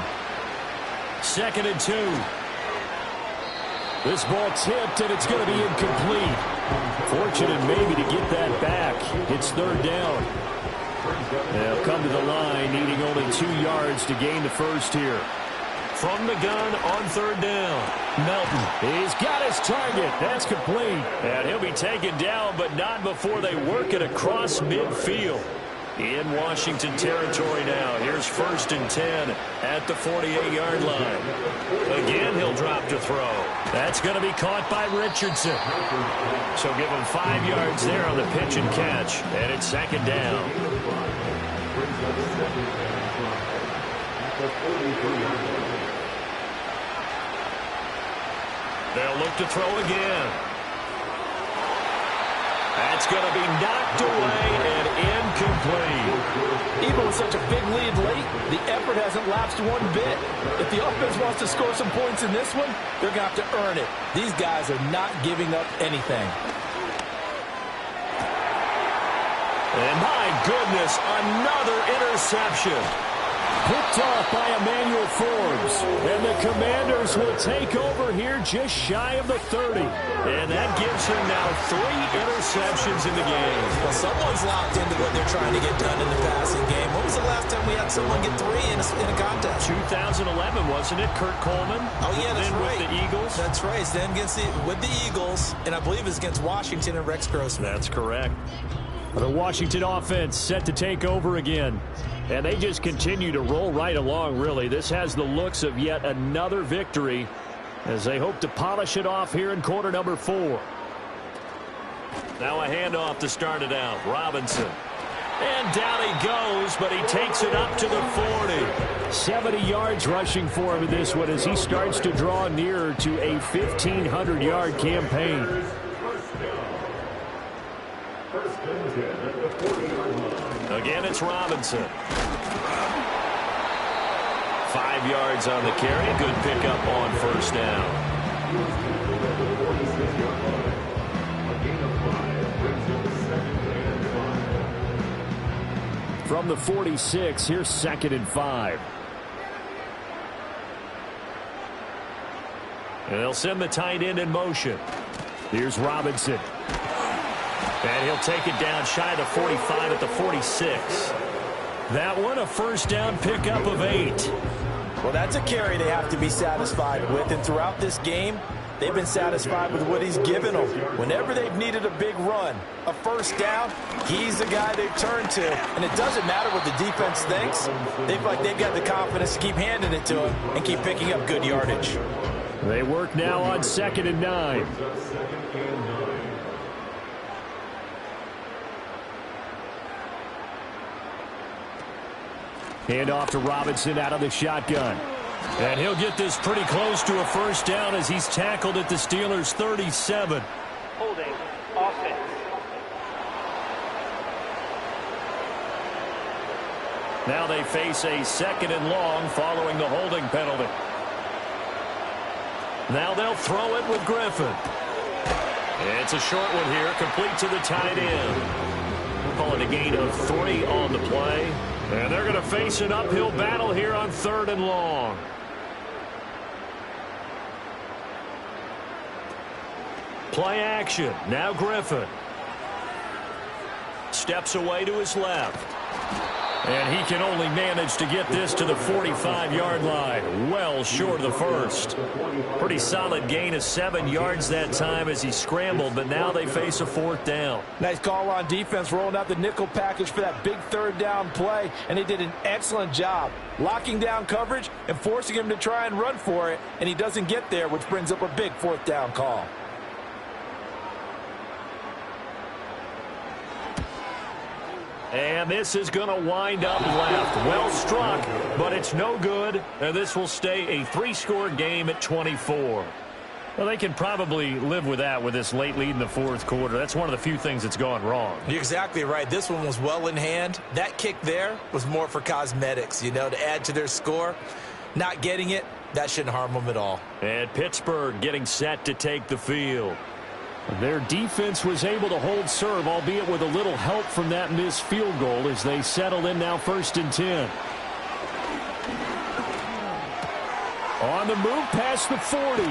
2nd and 2. This ball tipped, and it's going to be incomplete. Fortunate maybe to get that back. It's 3rd down. They'll come to the line, needing only 2 yards to gain the first here. From the gun on 3rd down, Melton. He's got his target. That's complete. And he'll be taken down, but not before they work it across midfield. In Washington territory now. Here's 1st and 10 at the 48-yard line. Again, he'll drop to throw. That's going to be caught by Richardson. So give him 5 yards there on the pitch and catch. And it's 2nd down. They'll look to throw again. That's going to be knocked away and incomplete. Even with such a big lead late, the effort hasn't lapsed one bit. If the offense wants to score some points in this one, they're going to have to earn it. These guys are not giving up anything. And my goodness, another interception. Picked off by Emmanuel Forbes. And the Commanders will take over here just shy of the 30. And that gives him now 3 interceptions in the game. Well, someone's locked into what they're trying to get done in the passing game. When was the last time we had someone get 3 in a contest? 2011, wasn't it? Kurt Coleman. Oh, yeah, that's right. With the Eagles. That's right. It's then with the Eagles, and I believe it's against Washington and Rex Grossman. That's correct. The Washington offense set to take over again. And they just continue to roll right along, really. This has the looks of yet another victory as they hope to polish it off here in quarter number 4. Now a handoff to start it out. Robinson. And down he goes, but he takes it up to the 40. 70 yards rushing for him in this one as he starts to draw nearer to a 1,500-yard campaign. Again, it's Robinson. 5 yards on the carry. Good pickup on 1st down. From the 46, here's 2nd and 5. And they'll send the tight end in motion. Here's Robinson. And he'll take it down shy of the 45 at the 46. That one, a 1st down pickup of 8. Well, that's a carry they have to be satisfied with. And throughout this game, They've been satisfied with what he's given them. Whenever they've needed a big run, a first down, he's the guy they turn to. And it doesn't matter what the defense thinks. They feel like they've got the confidence to keep handing it to him and keep picking up good yardage. They work now on 2nd and 9. Hand off to Robinson out of the shotgun. And he'll get this pretty close to a first down as he's tackled at the Steelers' 37. Holding offense. Now they face a 2nd and long following the holding penalty. Now they'll throw it with Griffin. It's a short one here, complete to the tight end. We'll call it a gain of 3 on the play. And they're going to face an uphill battle here on 3rd and long. Play action. Now Griffin. Steps away to his left. And he can only manage to get this to the 45-yard line. Well short of the first. Pretty solid gain of 7 yards that time as he scrambled, but now they face a 4th down. Nice call on defense, rolling out the nickel package for that big 3rd down play, and they did an excellent job locking down coverage and forcing him to try and run for it, and he doesn't get there, which brings up a big 4th down call. And this is going to wind up left. Well struck, but it's no good. And this will stay a 3-score game at 24. Well, they can probably live with that with this late lead in the 4th quarter. That's one of the few things that's gone wrong. You're exactly right. This one was well in hand. That kick there was more for cosmetics, to add to their score. Not getting it, that shouldn't harm them at all. And Pittsburgh getting set to take the field. Their defense was able to hold serve, albeit with a little help from that missed field goal as they settle in now 1st and 10. On the move past the 40.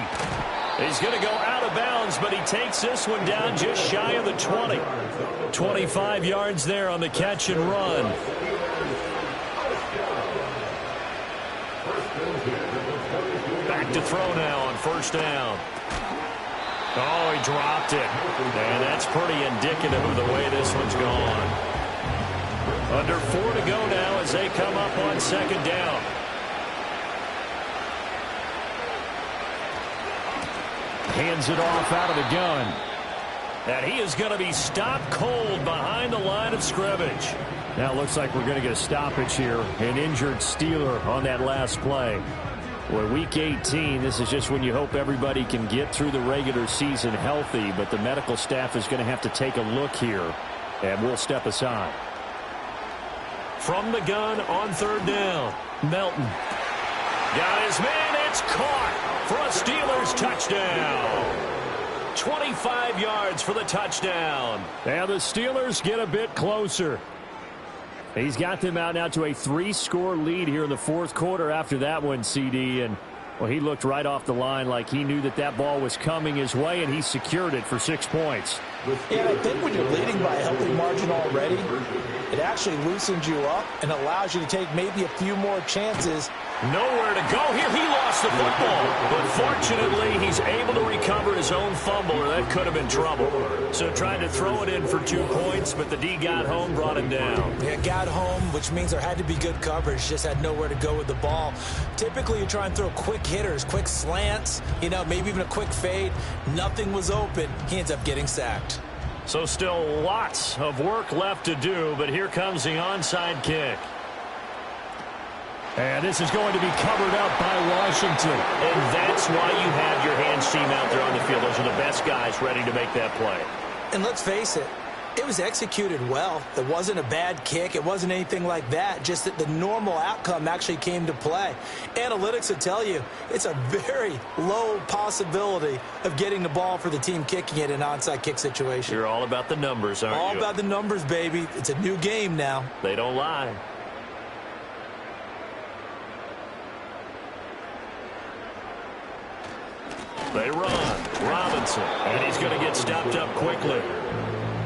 He's going to go out of bounds, but he takes this one down just shy of the 20. 25 yards there on the catch and run. Back to throw now on 1st down. Oh, he dropped it. And that's pretty indicative of the way this one's gone. Under 4 to go now as they come up on 2nd down. Hands it off out of the gun. And he is going to be stopped cold behind the line of scrimmage. Now it looks like we're going to get a stoppage here. An injured Steeler on that last play. Well, Week 18, this is just when you hope everybody can get through the regular season healthy, but the medical staff is going to have to take a look here, and we'll step aside. From the gun on 3rd down, Melton. Got his man, it's caught for a Steelers touchdown. 25 yards for the touchdown. And the Steelers get a bit closer. He's got them out now to a 3-score lead here in the 4th quarter after that one, CD. And, well, he looked right off the line like he knew that ball was coming his way, and he secured it for 6 points. And I think when you're leading by a healthy margin already, it actually loosens you up and allows you to take maybe a few more chances. Nowhere to go here. He lost the football. But fortunately, he's able to recover his own fumble, or that could have been trouble. So trying to throw it in for 2 points, but the D got home, brought him down. Yeah, got home, which means there had to be good coverage. Just had nowhere to go with the ball. Typically, you try and throw quick hitters, quick slants, maybe even a quick fade. Nothing was open. He ends up getting sacked. So still lots of work left to do, but here comes the onside kick. And this is going to be covered up by Washington. And that's why you have your hands team out there on the field. Those are the best guys ready to make that play. And let's face it, it was executed well. It wasn't a bad kick. It wasn't anything like that. Just that the normal outcome actually came to play. Analytics will tell you it's a very low possibility of getting the ball for the team kicking it in an onside kick situation. You're all about the numbers, aren't you? All about the numbers, baby. It's a new game now. They don't lie. They run. Robinson. And he's going to get stopped up quickly.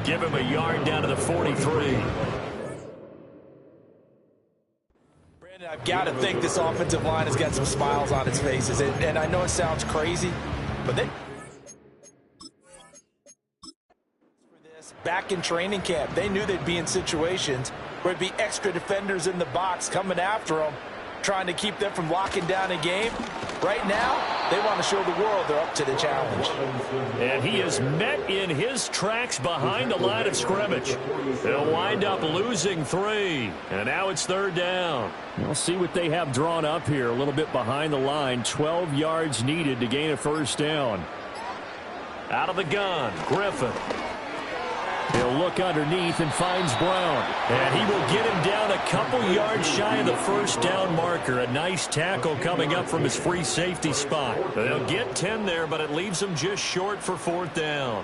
Give him a yard down to the 43. Brandon, I've got to think this offensive line has got some smiles on its faces. And I know it sounds crazy, but back in training camp. They knew they'd be in situations where it'd be extra defenders in the box coming after them, trying to keep them from locking down a game. Right now, they want to show the world they're up to the challenge. And he is met in his tracks behind the line of scrimmage. They'll wind up losing 3. And now it's 3rd down. We'll see what they have drawn up here. A little bit behind the line. 12 yards needed to gain a 1st down. Out of the gun, Griffin. He'll look underneath and finds Brown. And he will get him down a couple yards shy of the 1st down marker. A nice tackle coming up from his free safety spot. They'll get 10 there, but it leaves them just short for 4th down.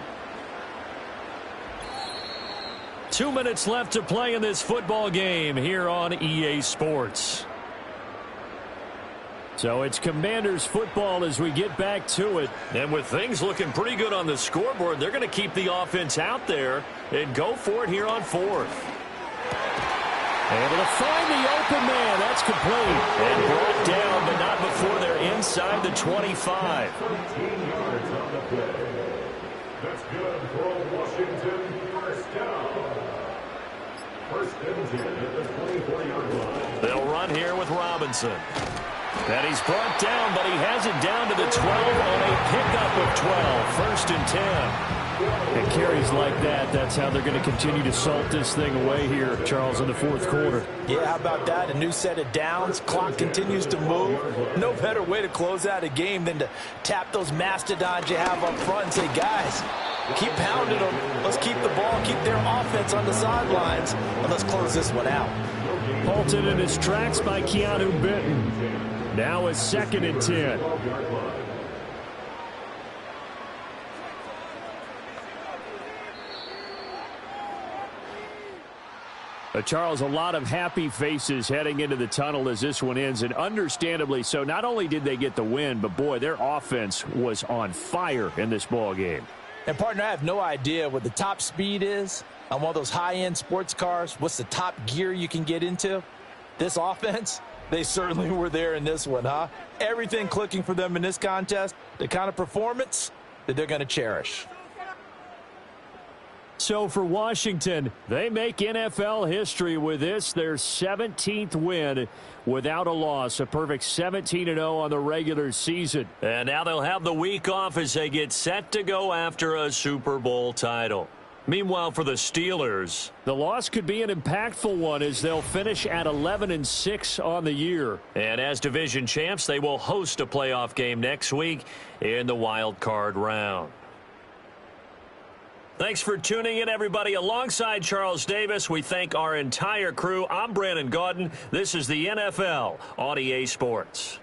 2 minutes left to play in this football game here on EA Sports. So it's Commanders football as we get back to it. And with things looking pretty good on the scoreboard, they're going to keep the offense out there and go for it here on 4th. Able to find the open man. That's complete. And brought down, but not before they're inside the 25. 13 yards on the play. That's good for Washington. 1st down. 1st and 10 at the 24-yard line. They'll run here with Robinson. And he's brought down, but he has it down to the 12 on a pickup of 12. 1st and 10. And carries like that, that's how they're going to continue to salt this thing away here, Charles, in the 4th quarter. Yeah, how about that? A new set of downs. Clock continues to move. No better way to close out a game than to tap those mastodons you have up front and say, guys, keep pounding them. Let's keep the ball, keep their offense on the sidelines, and let's close this one out. Halted in his tracks by Keanu Benton. Now it's 2nd and 10. Charles, a lot of happy faces heading into the tunnel as this one ends, and understandably so. Not only did they get the win, but, boy, their offense was on fire in this ball game. And, partner, I have no idea what the top speed is on one of those high-end sports cars. What's the top gear you can get into? This offense, they certainly were there in this one, huh? Everything clicking for them in this contest, the kind of performance that they're going to cherish. So for Washington, they make NFL history with this, their 17th win without a loss. A perfect 17-0 on the regular season. And now they'll have the week off as they get set to go after a Super Bowl title. Meanwhile, for the Steelers, the loss could be an impactful one as they'll finish at 11-6 on the year. And as division champs, they will host a playoff game next week in the wild card round. Thanks for tuning in, everybody. Alongside Charles Davis, we thank our entire crew. I'm Brandon Gaudin. This is the NFL on EA Sports.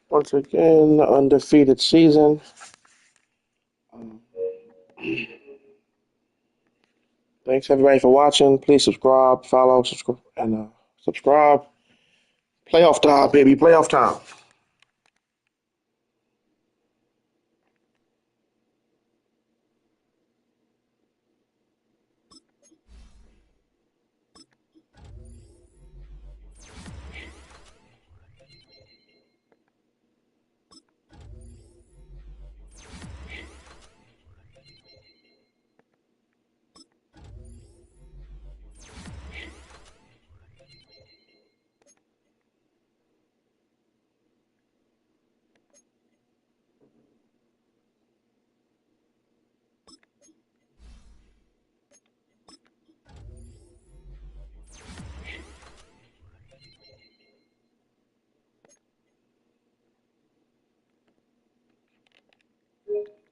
Once again, undefeated season. Thanks everybody for watching. Please subscribe, follow, subscribe, and subscribe. Playoff time, baby. Playoff time.